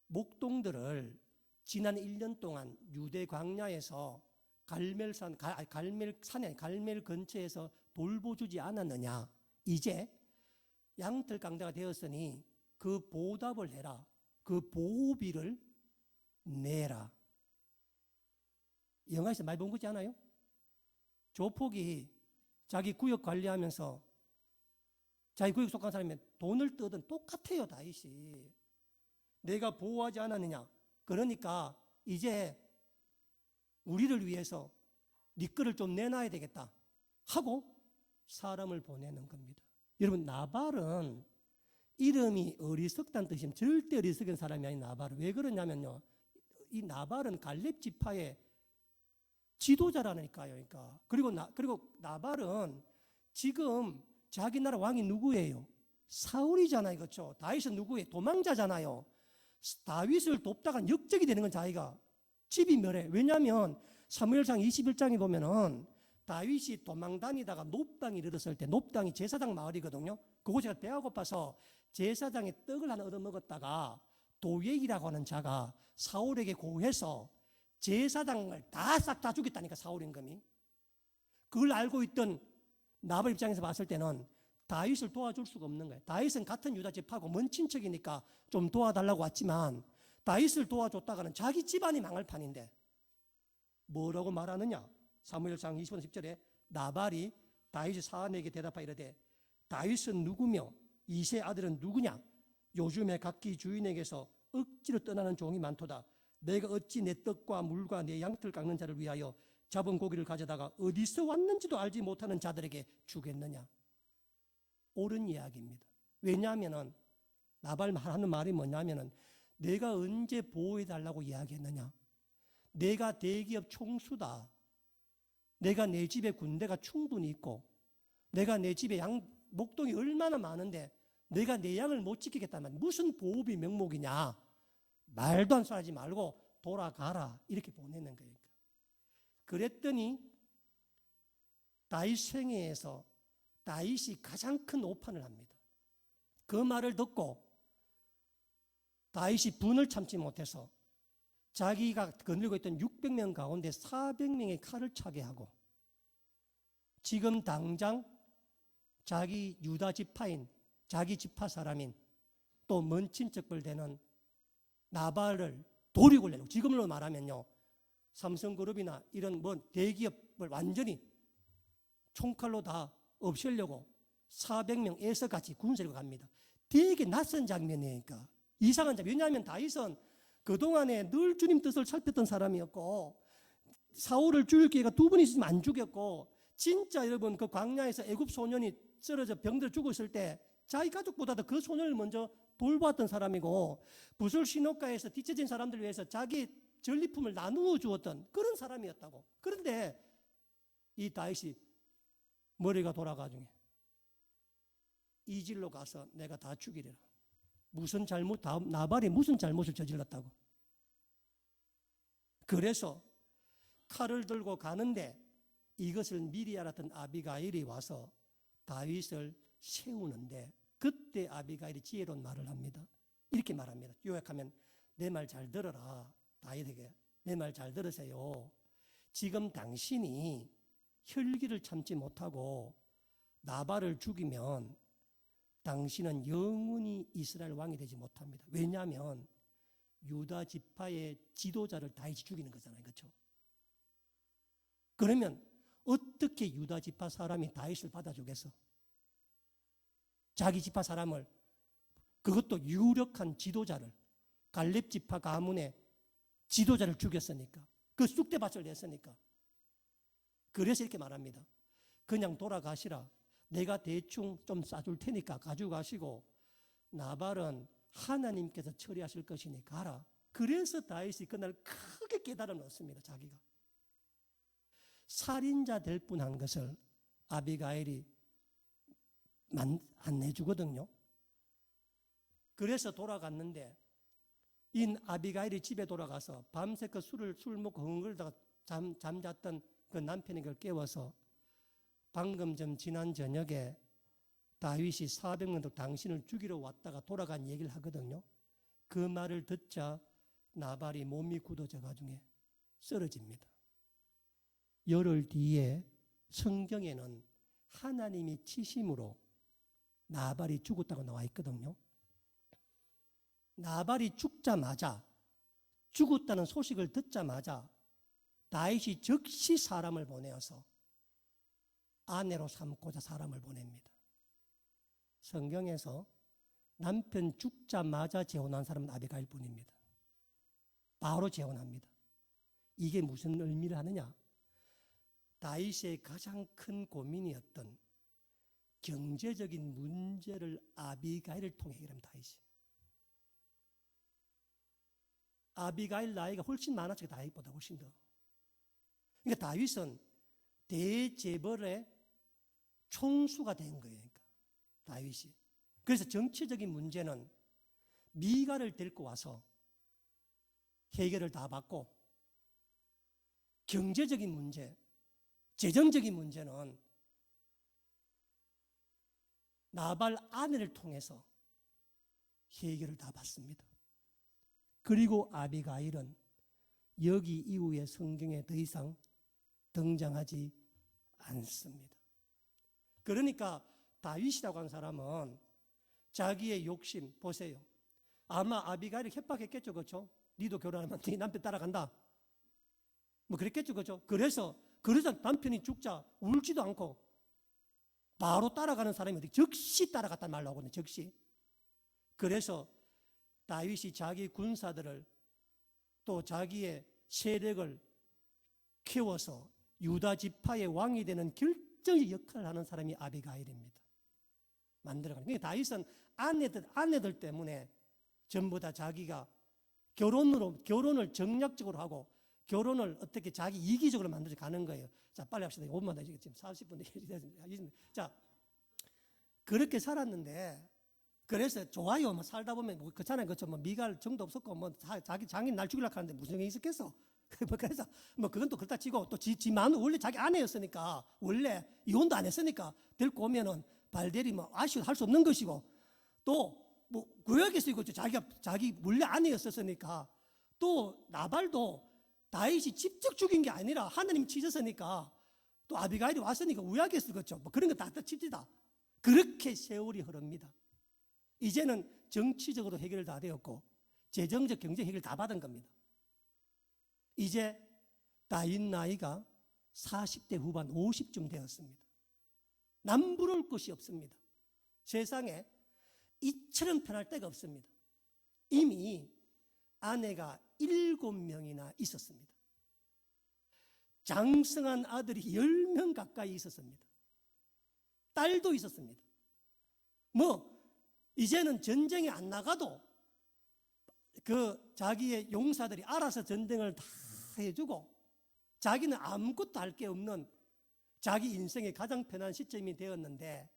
목동들을 지난 1년 동안 유대 광야에서 갈멜 근처에서 돌보주지 않았느냐. 이제 양털 강자가 되었으니 그 보답을 해라. 그 보호비를 내라. 영화에서 많이 본 거지 않아요? 조폭이 자기 구역 관리하면서 자기 구역 속한 사람이 돈을 뜨든 똑같아요. 다윗이 내가 보호하지 않았느냐. 그러니까 이제 우리를 위해서 네 거를 좀 내놔야 되겠다 하고 사람을 보내는 겁니다. 여러분, 나발은 이름이 어리석다는 뜻이면 절대 어리석은 사람이 아닌 나발은. 왜 그러냐면요, 이 나발은 갈렙 지파의 지도자라니까요. 그리고 나발은 지금 자기 나라 왕이 누구예요? 사울이잖아요. 그렇죠? 다윗은 누구예요? 도망자잖아요. 다윗을 돕다가 역적이 되는 건 자기가 집이 멸해. 왜냐하면 사무엘상 21장에 보면은 다윗이 도망 다니다가 놋당에 이르렀을 때, 놋당이 제사장 마을이거든요. 그곳에 배가 고파서 제사장의 떡을 하나 얻어먹었다가 도예이라고 하는 자가 사울에게 고해서 제사장을 싹 다 죽였다니까. 사울 임금이. 그걸 알고 있던 나발 입장에서 봤을 때는 다윗을 도와줄 수가 없는 거예요. 다윗은 같은 유다 집하고 먼 친척이니까 좀 도와달라고 왔지만 다윗을 도와줬다가는 자기 집안이 망할 판인데 뭐라고 말하느냐. 사무엘상 20장 10절에 나발이 다윗의 사람에게 대답하여 이르되 다윗은 누구며 이새의 아들은 누구냐. 요즘에 각기 주인에게서 억지로 떠나는 종이 많도다. 내가 어찌 내 떡과 물과 내 양털 깎는 자를 위하여 잡은 고기를 가져다가 어디서 왔는지도 알지 못하는 자들에게 주겠느냐. 옳은 이야기입니다. 왜냐하면 나발 하는 말이 뭐냐면은 내가 언제 보호해달라고 이야기했느냐. 내가 대기업 총수다. 내가 내 집에 군대가 충분히 있고 내가 내 집에 목동이 얼마나 많은데 내가 내 양을 못 지키겠다면 무슨 보호비 명목이냐. 말도 안 소리 하지 말고 돌아가라. 이렇게 보내는 거예요. 그랬더니 다윗 생애에서 다윗이 가장 큰 오판을 합니다. 그 말을 듣고 다윗이 분을 참지 못해서 자기가 거느리고 있던 600명 가운데 400명의 칼을 차게 하고 지금 당장 자기 유다 지파인 자기 지파 사람인 또 먼 친척들 되는 나발을 도리고 내려고. 지금으로 말하면요, 삼성그룹이나 이런 대기업을 완전히 총칼로 다 없애려고 400명에서 같이 군세를 갑니다. 되게 낯선 장면이니까 이상한 장면. 왜냐하면 다윗은 그동안에 늘 주님 뜻을 살폈던 사람이었고 사울을 죽일 기회가 두 번 있으면 안 죽였고 진짜 여러분 그 광야에서 애굽 소년이 쓰러져 병들어 죽었을 때 자기 가족보다도 그 소년을 먼저 돌보았던 사람이고 부술 신옥가에서 뒤처진 사람들 위해서 자기 전리품을 나누어 주었던 그런 사람이었다고. 그런데 이 다윗이 머리가 돌아가중에 이 길로 가서 내가 다 죽이리라. 무슨 잘못, 나발이 무슨 잘못을 저질렀다고. 그래서 칼을 들고 가는데 이것을 미리 알았던 아비가일이 와서 다윗을 세우는데 그때 아비가일이 지혜로운 말을 합니다. 이렇게 말합니다. 요약하면 내 말 잘 들어라. 다윗에게 내 말 잘 들으세요. 지금 당신이 혈기를 참지 못하고 나발을 죽이면 당신은 영원히 이스라엘 왕이 되지 못합니다. 왜냐하면 유다 지파의 지도자를 다윗이 죽이는 거잖아요. 그렇죠? 그러면 어떻게 유다 지파 사람이 다윗을 받아주겠어? 자기 지파 사람을, 그것도 유력한 지도자를, 갈렙 지파 가문의 지도자를 죽였으니까, 그 쑥대밭을 냈으니까. 그래서 이렇게 말합니다. 그냥 돌아가시라. 내가 대충 좀 싸줄 테니까 가져가시고 나발은 하나님께서 처리하실 것이니 가라. 그래서 다윗이 그날 크게 깨달음 얻습니다. 자기가 살인자 될 뻔한 것을 아비가일이 안 해주거든요. 그래서 돌아갔는데 인 아비가일이 집에 돌아가서 밤새 그 술 먹고 흥얼거리다가 잠잤던 그 남편이 그걸 깨워서 방금 좀 지난 저녁에 다윗이 400명도 당신을 죽이러 왔다가 돌아간 얘기를 하거든요. 그 말을 듣자 나발이 몸이 굳어져 가지고 쓰러집니다. 열흘 뒤에 성경에는 하나님이 치심으로 나발이 죽었다고 나와 있거든요. 나발이 죽었다는 소식을 듣자마자 다윗이 즉시 사람을 보내어서 아내로 삼고자 사람을 보냅니다. 성경에서 남편 죽자마자 재혼한 사람은 아비가일 뿐입니다. 바로 재혼합니다. 이게 무슨 의미를 하느냐? 다윗의 가장 큰 고민이었던 경제적인 문제를 아비가일을 통해 해결합니다. 다윗이. 아비가일 나이가 훨씬 많았죠. 다윗보다 훨씬 더. 그러니까 다윗은 대재벌의 총수가 된 거예요. 그러니까 다윗이. 그래서 정치적인 문제는 미갈을 데리고 와서 해결을 다 받고, 경제적인 문제, 재정적인 문제는 나발 아내를 통해서 해결을 다 받습니다. 그리고 아비가일은 여기 이후에 성경에 더 이상 등장하지 않습니다. 그러니까 다윗이라고 하는 사람은 자기의 욕심, 보세요. 아마 아비가일이 협박했겠죠, 그렇죠? 니도 결혼하면 네 남편 따라간다. 뭐 그랬겠죠, 그렇죠? 그래서 남편이 죽자 울지도 않고 바로 따라가는 사람이 어디 즉시 따라갔단 말로 하거든요. 즉시. 그래서 다윗이 자기 군사들을 또 자기의 세력을 키워서 유다 지파의 왕이 되는 결정적 역할을 하는 사람이 아비가일입니다. 만들어가는. 그러니까 다윗은 아내들 때문에 전부 다 자기가 결혼을 정략적으로 하고 결혼을 어떻게 자기 이기적으로 만들어 가는 거예요. 자, 빨리 합시다. 5분만 더 지금 40분 됐습니다. 자, 그렇게 살았는데, 그래서 좋아요. 뭐 살다 보면 뭐 그렇잖아요. 그렇죠. 뭐 미갈 정도 없었고 뭐 자기 장인 날 죽이려고 하는데 무슨 일이 있었겠어. 그래서 뭐 그건 또 그렇다 치고 또 지 마누 원래 자기 아내였으니까 원래 이혼도 안 했으니까 데리고 오면은 발대리 뭐 아쉬워 할 수 없는 것이고 또 뭐 구약에서 이거 자기 원래 아내였었으니까 또 나발도 다윗이 직접 죽인 게 아니라 하나님이 치셨으니까 또 아비가일이 왔으니까 우약에서 그렇죠. 뭐 그런 거 다 칩시다. 그렇게 세월이 흐릅니다. 이제는 정치적으로 해결 다 되었고 재정적 경제 해결 다 받은 겁니다. 이제 다윗 나이가 40대 후반 50쯤 되었습니다. 남부러울 것이 없습니다. 세상에 이처럼 편할 때가 없습니다. 이미 아내가 7명이나 있었습니다. 장성한 아들이 10명 가까이 있었습니다. 딸도 있었습니다. 뭐 이제는 전쟁에 안 나가도 그 자기의 용사들이 알아서 전쟁을 다 해주고 자기는 아무것도 할 게 없는 자기 인생의 가장 편한 시점이 되었는데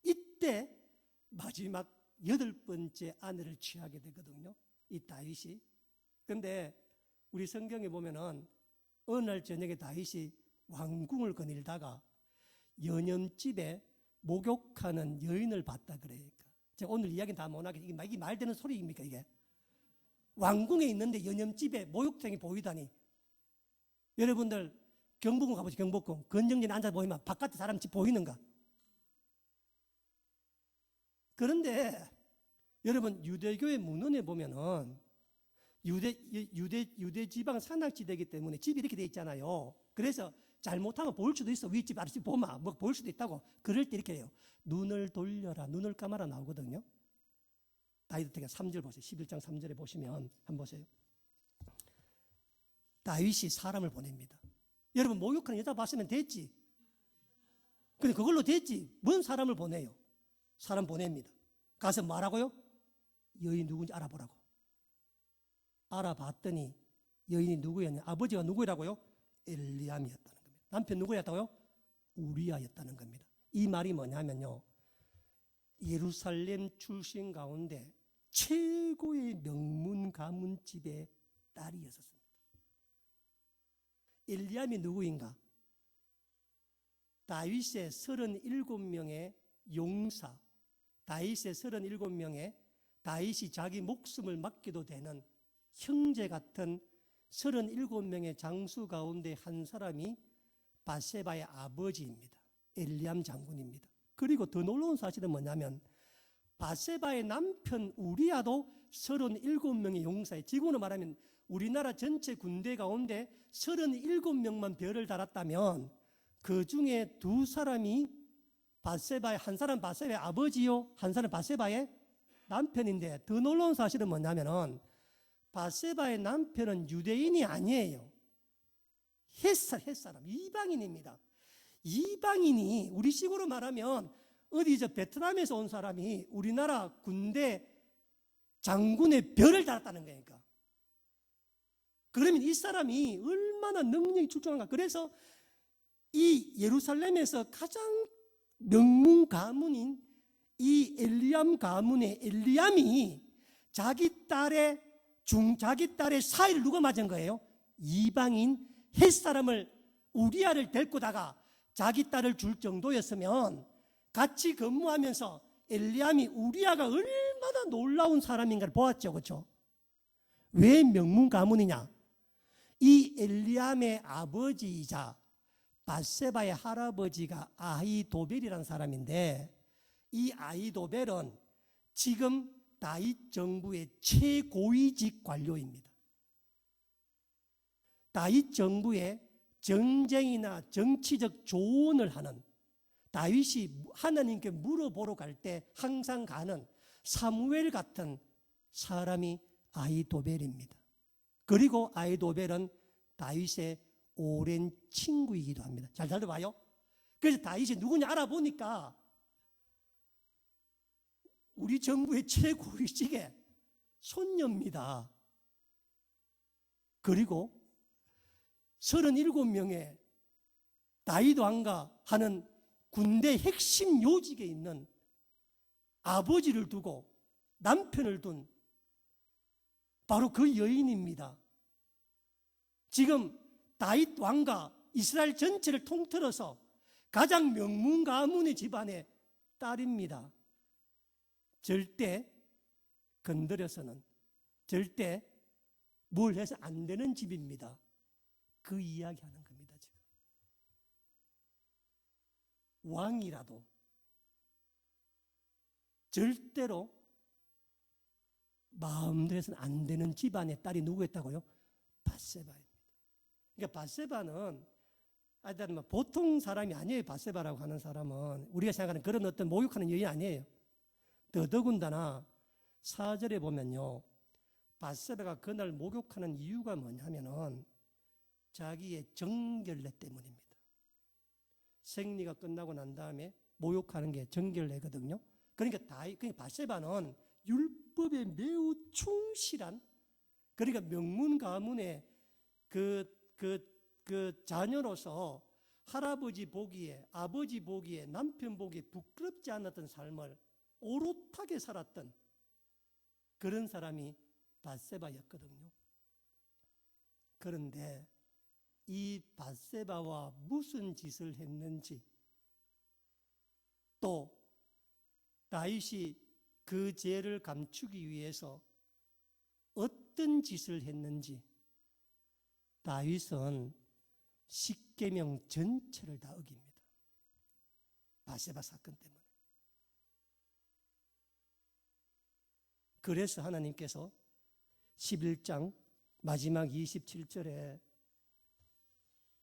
이때 마지막 8번째 아내를 취하게 되거든요. 이 다윗이. 그런데 우리 성경에 보면은 어느 날 저녁에 다윗이 왕궁을 거닐다가 연염집에 목욕하는 여인을 봤다 그래요. 제가 오늘 이야기는 다 못하게 이게 말되는 소리입니까 이게? 왕궁에 있는데 연염집에 목욕탕이 보이다니. 여러분들 경복궁 가보세요. 경복궁 건정전에 앉아 보이면 바깥에 사람 집 보이는가? 그런데 여러분 유대교의 문헌에 보면은 유대 지방 산악지대이기 때문에 집이 이렇게 돼 있잖아요. 그래서 잘못하면 보일 수도 있어. 윗집 아랫집 보면 뭐 보일 수도 있다고. 그럴 때 이렇게 해요. 눈을 돌려라 눈을 감아라 나오거든요. 다윗에게 3절 보세요. 11장 3절에 보시면 한번 보세요. 다윗이 사람을 보냅니다. 여러분 목욕하는 여자 봤으면 됐지. 근데 그걸로 됐지. 뭔 사람을 보내요? 사람 보냅니다. 가서 말하고요. 여인 누군지 알아보라고. 알아봤더니 여인이 누구였냐? 아버지가 누구라고요? 엘리암이었다는 겁니다. 남편 누구였다고요? 우리아였다는 겁니다. 이 말이 뭐냐면요. 예루살렘 출신 가운데 최고의 명문 가문집의 딸이었습니다. 엘리암이 누구인가? 다윗의 37명의 용사, 다윗의 37명의 다윗이 자기 목숨을 맡기도 되는 형제 같은 37명의 장수 가운데 한 사람이 밧세바의 아버지입니다. 엘리암 장군입니다. 그리고 더 놀라운 사실은 뭐냐면 밧세바의 남편 우리야도 37명의 용사에, 지금으로 말하면 우리나라 전체 군대 가운데 37명만 별을 달았다면 그 중에 두 사람이 밧세바의, 한 사람 밧세바의 아버지요, 한 사람 밧세바의 남편인데, 더 놀라운 사실은 뭐냐면은 밧세바의 남편은 유대인이 아니에요. 헷사람, 이방인입니다. 이방인이 우리식으로 말하면 어디 베트남에서 온 사람이 우리나라 군대 장군의 별을 달았다는 거니까. 그러면 이 사람이 얼마나 능력이 출중한가. 그래서 이 예루살렘에서 가장 명문 가문인 이 엘리암 가문의 엘리암이 자기 딸의 사위를 누가 맞은 거예요? 이방인 헷사람을, 우리아를 데리고다가 자기 딸을 줄 정도였으면 같이 근무하면서 엘리암이 우리아가 얼마나 놀라운 사람인가를 보았죠. 그렇죠? 왜 명문 가문이냐? 이 엘리암의 아버지이자 밧세바의 할아버지가 아히도벨이라는 사람인데, 이 아히도벨은 지금 다윗 정부의 최고위직 관료입니다. 다윗 정부의 정쟁이나 정치적 조언을 하는, 다윗이 하나님께 물어보러 갈 때 항상 가는 사무엘 같은 사람이 아히도벨입니다. 그리고 아히도벨은 다윗의 오랜 친구이기도 합니다. 잘 들어봐요. 그래서 다윗이 누구냐 알아보니까 우리 정부의 최고위직의 손녀입니다. 그리고 37명의 다윗 왕가 하는 군대 핵심 요직에 있는 아버지를 두고 남편을 둔 바로 그 여인입니다. 지금 다윗 왕가 이스라엘 전체를 통틀어서 가장 명문 가문의 집안의 딸입니다. 절대 건드려서는, 절대 뭘 해서 안 되는 집입니다. 그 이야기하는 겁니다. 지금 왕이라도 절대로 마음대로 해서는 안 되는 집안의 딸이 누구였다고요? 밧세바입니다. 그러니까 밧세바는 보통 사람이 아니에요. 밧세바라고 하는 사람은 우리가 생각하는 그런 어떤 모욕하는 여인 아니에요. 더더군다나 4절에 보면요, 밧세바가 그날 목욕하는 이유가 뭐냐면은 자기의 정결례 때문입니다. 생리가 끝나고 난 다음에 목욕하는 게 정결례거든요. 그러니까 밧세바는 율법에 매우 충실한, 그러니까 명문 가문의 그 자녀로서 할아버지 보기에, 아버지 보기에, 남편 보기에 부끄럽지 않았던 삶을 오롯하게 살았던 그런 사람이 밧세바였거든요. 그런데 이 밧세바와 무슨 짓을 했는지, 또 다윗이 그 죄를 감추기 위해서 어떤 짓을 했는지 다윗은 십계명 전체를 다 어깁니다. 밧세바 사건 때문에. 그래서 하나님께서 11장 마지막 27절에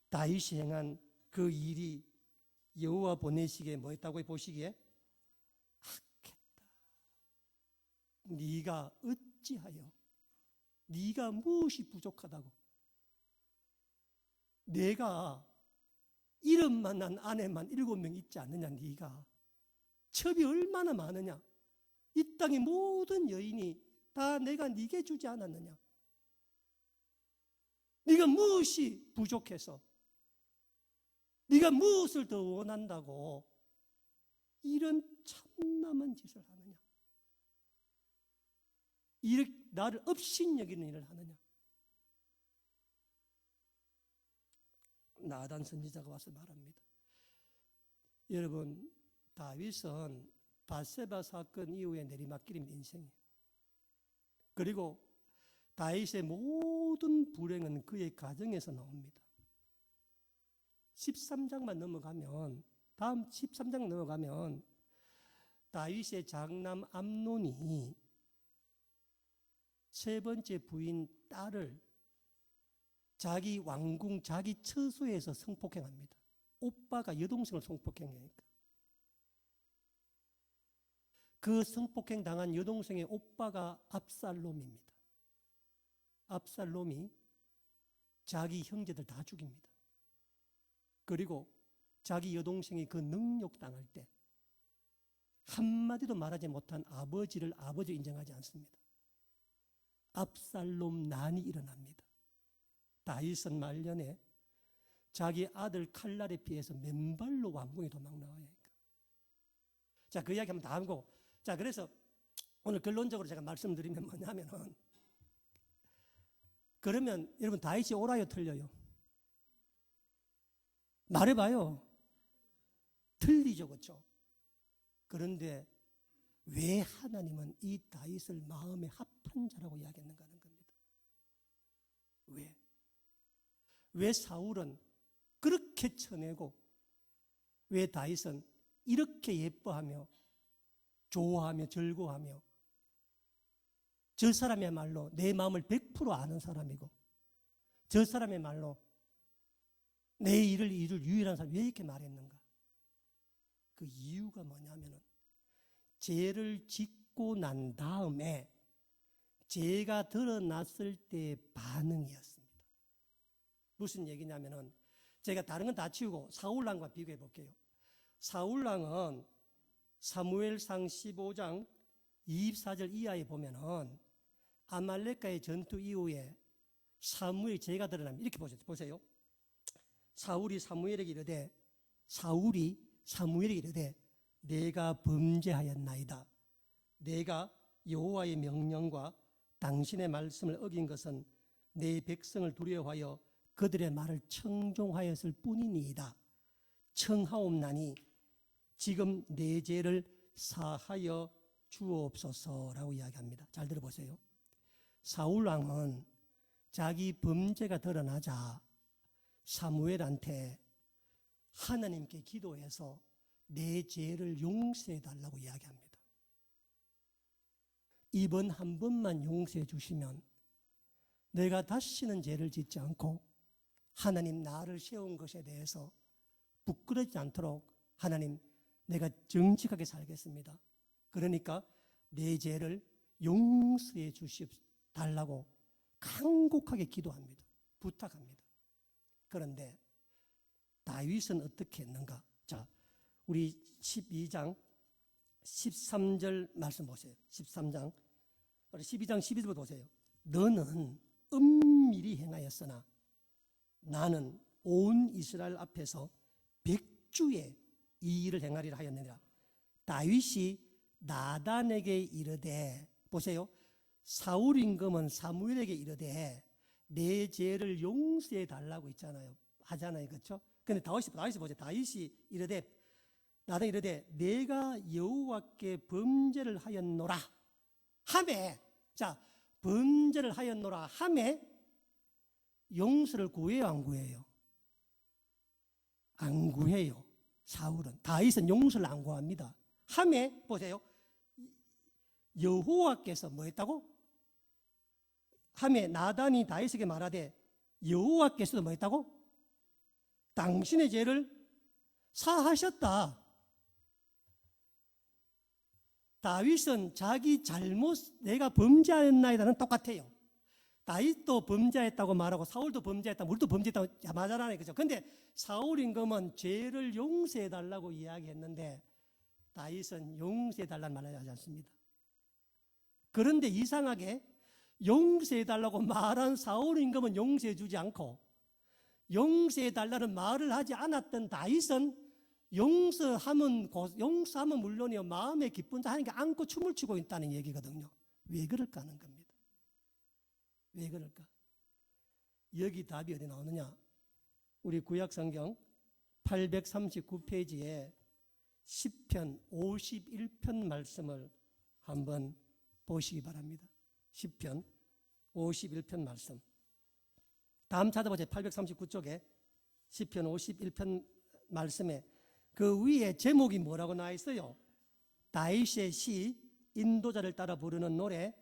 다윗이 행한 그 일이 여호와 보내시기에 뭐였다고 보시기에 악했다. 네가 어찌하여, 네가 무엇이 부족하다고, 내가 이름 만난 아내만 7명 있지 않느냐, 네가 첩이 얼마나 많으냐, 이 땅의 모든 여인이 다 내가 네게 주지 않았느냐, 네가 무엇이 부족해서, 네가 무엇을 더 원한다고 이런 참남한 짓을 하느냐. 나를 업신여기는 일을 하느냐? 나단 선지자가 와서 말합니다. 여러분, 다윗은 밧세바 사건 이후에 내리막길입니다. 인생이. 그리고 다윗의 모든 불행은 그의 가정에서 나옵니다. 13장만 넘어가면, 다음 13장 넘어가면 다윗의 장남 암논이 세 번째 부인 딸을 자기 왕궁, 자기 처소에서 성폭행합니다. 오빠가 여동생을 성폭행하니까. 그 성폭행 당한 여동생의 오빠가 압살롬입니다. 압살롬이 자기 형제들 다 죽입니다. 그리고 자기 여동생이 그 능욕당할 때 한마디도 말하지 못한 아버지를 아버지 인정하지 않습니다. 압살롬 난이 일어납니다. 다윗은 말년에 자기 아들 칼날에 피해서 맨발로 왕궁에 도망 나와야 하니까. 자, 그 이야기 한번 다 하고, 자, 그래서 오늘 결론적으로 제가 말씀드리면 뭐냐면은, 그러면 여러분 다윗이 옳아요, 틀려요? 말해봐요. 틀리죠, 그렇죠? 그런데 왜 하나님은 이 다윗을 마음에 합한 자라고 이야기했는가 하는 겁니다. 왜? 왜 사울은 그렇게 쳐내고 왜 다윗은 이렇게 예뻐하며 좋아하며 즐거워하며 저 사람의 말로 내 마음을 100% 아는 사람이고 저 사람의 말로 내 일을 이룰 유일한 사람이 왜 이렇게 말했는가? 그 이유가 뭐냐면은 죄를 짓고 난 다음에 죄가 드러났을 때의 반응이었습니다. 무슨 얘기냐면은 제가 다른 건 다 치우고 사울왕과 비교해 볼게요. 사울왕은 사무엘상 15장 24절 이하에 보면은 아말렉과의 전투 이후에 사무엘 죄가 드러납니다. 이렇게 보세요. 사울이 사무엘에게 이르되 내가 범죄하였나이다. 내가 여호와의 명령과 당신의 말씀을 어긴 것은 내 백성을 두려워하여 그들의 말을 청종하였을 뿐이니이다. 청하옵나니 지금 내 죄를 사하여 주옵소서라고 이야기합니다. 잘 들어보세요. 사울왕은 자기 범죄가 드러나자 사무엘한테 하나님께 기도해서 내 죄를 용서해 달라고 이야기합니다. 이번 한 번만 용서해 주시면 내가 다시는 죄를 짓지 않고 하나님 나를 세운 것에 대해서 부끄러지지 않도록 하나님 내가 정직하게 살겠습니다. 그러니까 내 죄를 용서해 달라고 간곡하게 기도합니다. 부탁합니다. 그런데 다윗은 어떻게 했는가? 자, 우리 12장 13절 말씀 보세요. 13장 12장 12절부터 보세요. 너는 은밀히 행하였으나 나는 온 이스라엘 앞에서 백주에 이 일을 행하리라 하였느니라. 다윗이 나단에게 이르되, 보세요. 사울 임금은 사무엘에게 이르되 내 죄를 용서해 달라고 있잖아요. 하잖아요. 그렇죠? 근데 다윗이 보세요. 다윗이 나단이 이르되 내가 여호와께 범죄를 하였노라 하매, 자, 범죄를 하였노라 하매 용서를 구해요, 안 구해요? 안 구해요. 사울은. 다윗은 용서를 안 구합니다. 하매, 보세요. 여호와께서 뭐 했다고? 하매 나단이 다윗에게 말하되 여호와께서도 뭐 했다고? 당신의 죄를 사하셨다. 다윗은 자기 잘못, 내가 범죄하였나이다는 똑같아요. 다윗도 범죄했다고 말하고 사울도 범죄했다, 우리도 범죄했다고 맞아라네, 그죠? 근데 사울 임금은 죄를 용서해달라고 이야기했는데 다윗은 용서해달라는 말을 하지 않습니다. 그런데 이상하게 용서해달라고 말한 사울 임금은 용서해주지 않고 용서해달라는 말을 하지 않았던 다윗은 용서하면 물론이요 마음의 기쁜 자 하나님께 안고 춤을 추고 있다는 얘기거든요. 왜 그럴까 하는 겁니다. 왜 그럴까? 여기 답이 어디 나오느냐? 우리 구약성경 839페이지에 시편 51편 말씀을 한번 보시기 바랍니다. 시편 51편 말씀. 다음 찾아보세요. 839쪽에 시편 51편 말씀에 그 위에 제목이 뭐라고 나와 있어요? 다윗의 시, 인도자를 따라 부르는 노래,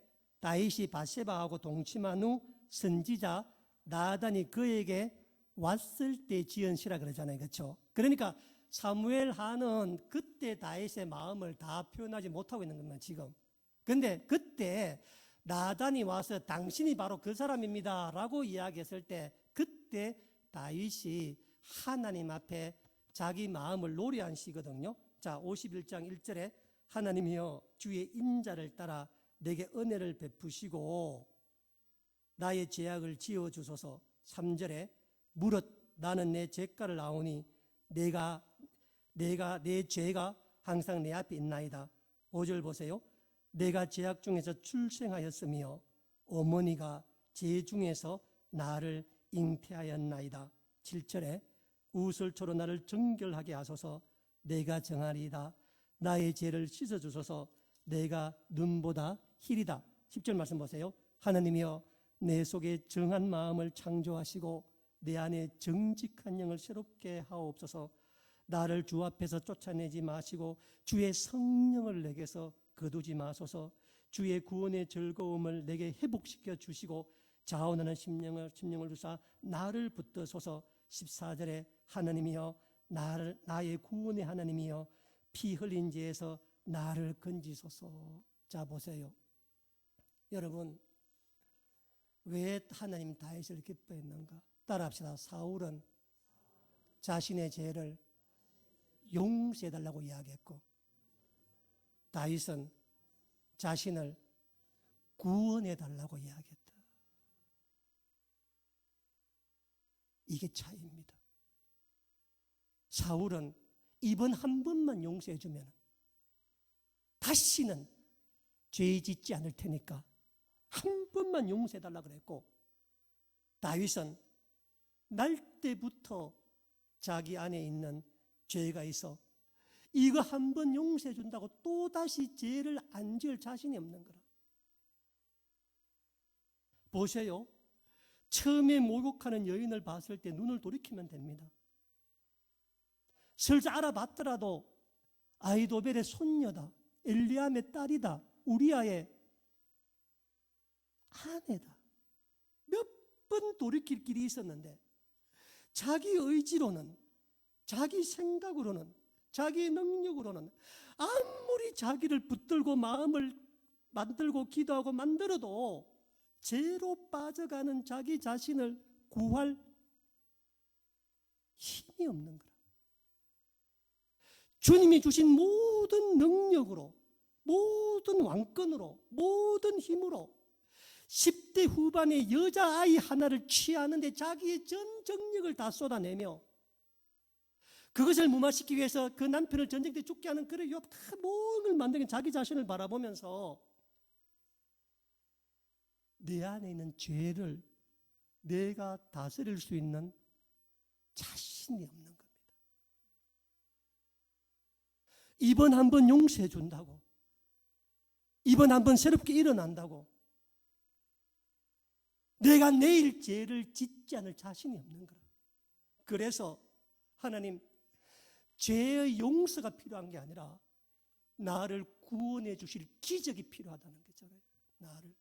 다윗이 밧세바하고 동침한 후 선지자 나단이 그에게 왔을 때 지은 시라 그러잖아요. 그렇죠? 그러니까 사무엘 하는 그때 다윗의 마음을 다 표현하지 못하고 있는 겁니다. 지금. 근데 그때 나단이 와서 당신이 바로 그 사람입니다 라고 이야기했을 때 그때 다윗이 하나님 앞에 자기 마음을 노래한 시거든요. 자, 51장 1절에 하나님이여 주의 인자를 따라 내게 은혜를 베푸시고 나의 죄악을 지어주소서. 3절에 무릇 나는 내 죄가를 아오니 내가 내 죄가 항상 내 앞에 있나이다. 5절 보세요. 내가 죄악 중에서 출생하였으며 어머니가 죄 중에서 나를 잉태하였나이다. 7절에 우슬초로 나를 정결하게 하소서. 내가 정하리이다. 나의 죄를 씻어주소서. 내가 눈보다 희리다. 10절 말씀 보세요. 하나님이여 내 속에 정한 마음을 창조하시고 내 안에 정직한 영을 새롭게 하옵소서. 나를 주 앞에서 쫓아내지 마시고 주의 성령을 내게서 거두지 마소서. 주의 구원의 즐거움을 내게 회복시켜 주시고 자원하는 심령을 주사 나를 붙드소서. 14절에 하나님이여 나의 구원의 하나님이여 피 흘린 죄에서 나를 건지소서. 자, 보세요. 여러분, 왜 하나님 다윗을 기뻐했는가? 따라합시다. 사울은 자신의 죄를 용서해달라고 이야기했고 다윗은 자신을 구원해달라고 이야기했다. 이게 차이입니다. 사울은 이번 한 번만 용서해주면 다시는 죄 짓지 않을 테니까 한 번만 용서해달라고 그랬고 다윗은 날 때부터 자기 안에 있는 죄가 있어 이거 한 번 용서해 준다고 또다시 죄를 안 지을 자신이 없는 거라. 보세요. 처음에 목욕하는 여인을 봤을 때 눈을 돌이키면 됩니다. 설사 알아봤더라도 아히도벨의 손녀다, 엘리암의 딸이다, 우리아의 아내다. 몇 번 돌이킬 길이 있었는데 자기 의지로는, 자기 생각으로는, 자기 능력으로는 아무리 자기를 붙들고 마음을 만들고 기도하고 만들어도 죄로 빠져가는 자기 자신을 구할 힘이 없는 거라. 주님이 주신 모든 능력으로, 모든 왕권으로, 모든 힘으로 10대 후반의 여자아이 하나를 취하는데 자기의 전 정력을 다 쏟아내며 그것을 무마시키기 위해서 그 남편을 전쟁 때 죽게 하는 그런 다 모든 걸 만드는 자기 자신을 바라보면서 내 안에 있는 죄를 내가 다스릴 수 있는 자신이 없는 겁니다. 이번 한번 용서해 준다고, 이번 한번 새롭게 일어난다고 내가 내일 죄를 짓지 않을 자신이 없는 거라. 그래서 하나님, 죄의 용서가 필요한 게 아니라 나를 구원해 주실 기적이 필요하다는 거잖아요. 나를.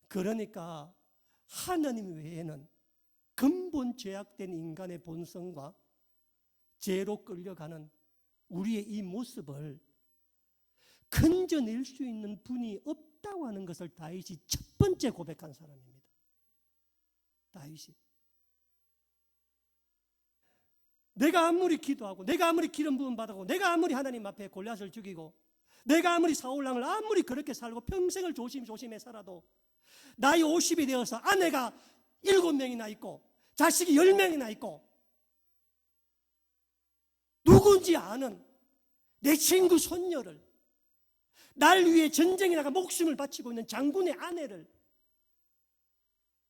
그러니까 하나님 외에는 근본 죄악된 인간의 본성과 죄로 끌려가는 우리의 이 모습을 건져낼 수 있는 분이 없다고 하는 것을 다윗이 첫 번째 고백한 사람입니다. 다윗이. 내가 아무리 기도하고, 내가 아무리 기름 부음 받고, 내가 아무리 하나님 앞에 골리앗을 죽이고, 내가 아무리 사울왕을 아무리 그렇게 살고 평생을 조심조심해 살아도 나이 50이 되어서 아내가 7명이나 있고 자식이 10명이나 있고 누군지 아는 내 친구 손녀를 날 위해 전쟁에 나가 목숨을 바치고 있는 장군의 아내를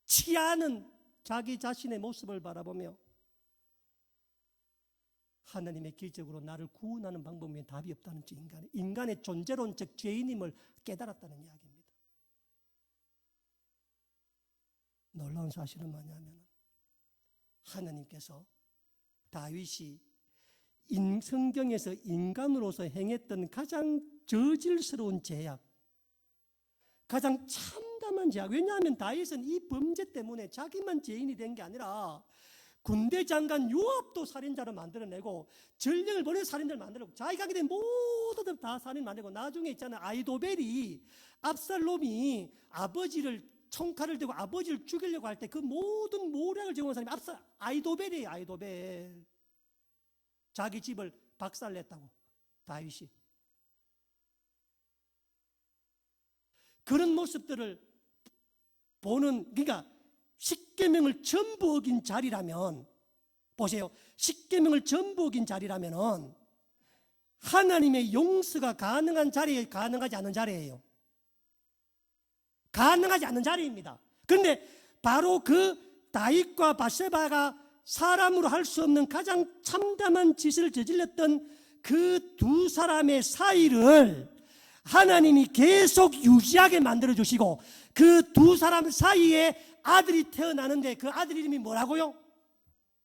취하는 자기 자신의 모습을 바라보며 하나님의 기적으로 나를 구원하는 방법 외에 답이 없다는 인간의 존재론적 죄인임을 깨달았다는 이야기입니다. 놀라운 사실은 뭐냐면 하나님께서 다윗이 성경에서 인간으로서 행했던 가장 저질스러운 죄악, 가장 참담한 죄악. 왜냐하면 다윗은 이 범죄 때문에 자기만 죄인이 된 게 아니라 군대 장관 요압도 살인자로 만들어내고 전령을 보내 살인자를 만들고 자기가 하게 된 모두들 다 살인 만들고 나중에 있잖아요. 아이도벨이 압살롬이 아버지를 총칼을 들고 아버지를 죽이려고 할 때 그 모든 모략을 제공한 사람이 아이도벨이에요. 아이도벨. 자기 집을 박살냈다고 다윗이. 그런 모습들을 보는, 그러니까 십계명을 전부 어긴 자리라면, 보세요, 십계명을 전부 어긴 자리라면 하나님의 용서가 가능한 자리에 가능하지 않은 자리예요. 가능하지 않는 자리입니다. 그런데 바로 그 다윗과 바세바가 사람으로 할 수 없는 가장 참담한 짓을 저질렀던 그 두 사람의 사이를 하나님이 계속 유지하게 만들어주시고 그 두 사람 사이에 아들이 태어나는데 그 아들 이름이 뭐라고요?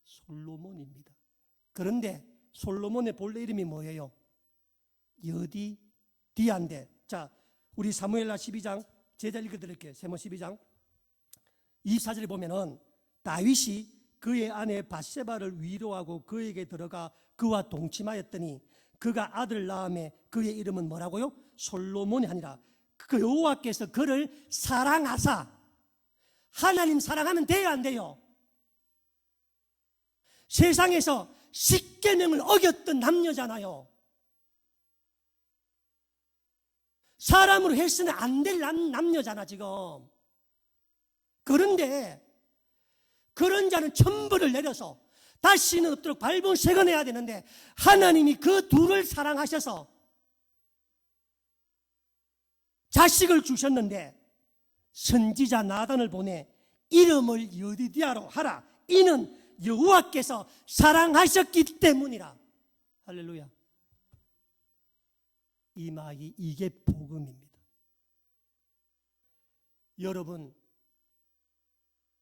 솔로몬입니다. 그런데 솔로몬의 본래 이름이 뭐예요? 여디디아인데, 자, 우리 사무엘하 12장 제자 읽어드릴게요. 세모 12장 24절에 보면은 다윗이 그의 아내 바세바를 위로하고 그에게 들어가 그와 동침하였더니 그가 아들 낳음에 그의 이름은 뭐라고요? 솔로몬이 아니라 그 여호와께서 그를 사랑하사. 하나님 사랑하면 돼요, 안 돼요? 세상에서 십계명을 어겼던 남녀잖아요. 사람으로 했으면 안 될 남녀잖아 지금. 그런데 그런 자는 천벌을 내려서 다시는 없도록 밟은 세건해야 되는데 하나님이 그 둘을 사랑하셔서 자식을 주셨는데 선지자 나단을 보내 이름을 여디디아로 하라. 이는 여호와께서 사랑하셨기 때문이라. 할렐루야. 이게 복음입니다. 여러분,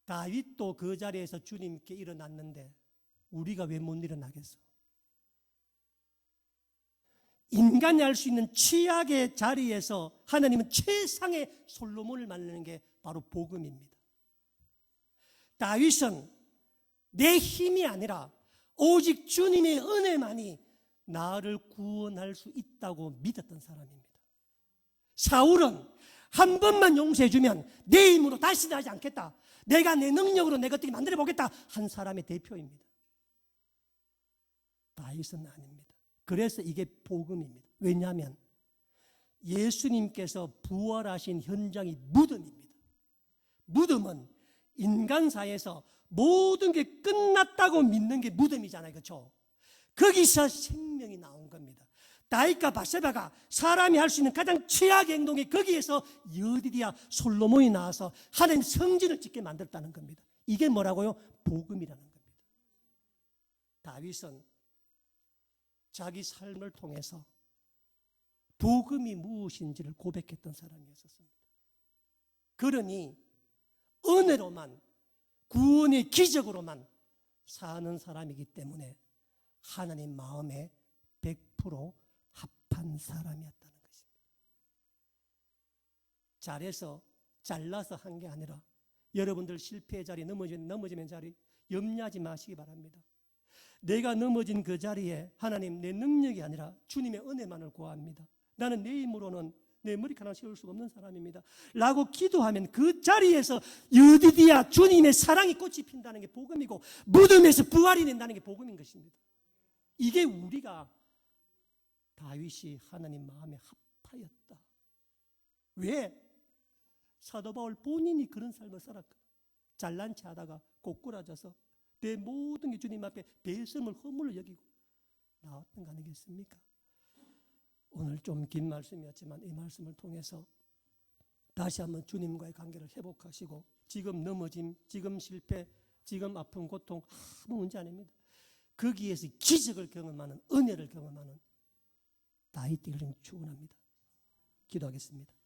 다윗도 그 자리에서 주님께 일어났는데 우리가 왜 못 일어나겠어? 인간이 할 수 있는 최악의 자리에서 하나님은 최상의 솔로몬을 만드는 게 바로 복음입니다. 다윗은 내 힘이 아니라 오직 주님의 은혜만이 나를 구원할 수 있다고 믿었던 사람입니다. 사울은 한 번만 용서해 주면 내 힘으로 다시는 하지 않겠다, 내가 내 능력으로 내 것들이 만들어 보겠다 한 사람의 대표입니다. 다윗은 아닙니다. 그래서 이게 복음입니다. 왜냐하면 예수님께서 부활하신 현장이 무덤입니다. 무덤은 인간사에서 모든 게 끝났다고 믿는 게 무덤이잖아요. 그렇죠? 거기서 생명이 나온 겁니다. 다윗과 바세바가 사람이 할 수 있는 가장 최악의 행동이 거기에서 여디디아 솔로몬이 나와서 하나님 성전을 짓게 만들었다는 겁니다. 이게 뭐라고요? 복음이라는 겁니다. 다윗은 자기 삶을 통해서 복음이 무엇인지를 고백했던 사람이었습니다. 그러니 은혜로만, 구원의 기적으로만 사는 사람이기 때문에 하나님 마음에 100% 합한 사람이었다는 것입니다. 잘해서 잘나서 한 게 아니라 여러분들 실패의 자리, 넘어지는 자리 염려하지 마시기 바랍니다. 내가 넘어진 그 자리에 하나님, 내 능력이 아니라 주님의 은혜만을 구합니다. 나는 내 힘으로는 내 머리카락 세울 수가 없는 사람입니다 라고 기도하면 그 자리에서 여디디아 주님의 사랑이 꽃이 핀다는 게 복음이고 무덤에서 부활이 된다는 게 복음인 것입니다. 이게 우리가 다윗이 하나님 마음에 합하였다. 왜? 사도 바울 본인이 그런 삶을 살았거든. 잘난 체 하다가 고꾸라져서 내 모든 게 주님 앞에 배설물 허물을 여기고 나왔던 거 아니겠습니까? 오늘 좀 긴 말씀이었지만 이 말씀을 통해서 다시 한번 주님과의 관계를 회복하시고 지금 넘어짐, 지금 실패, 지금 아픈 고통 아무 문제 아닙니다. 거기에서 기적을 경험하는, 은혜를 경험하는 다윗 되기를 축원합니다. 기도하겠습니다.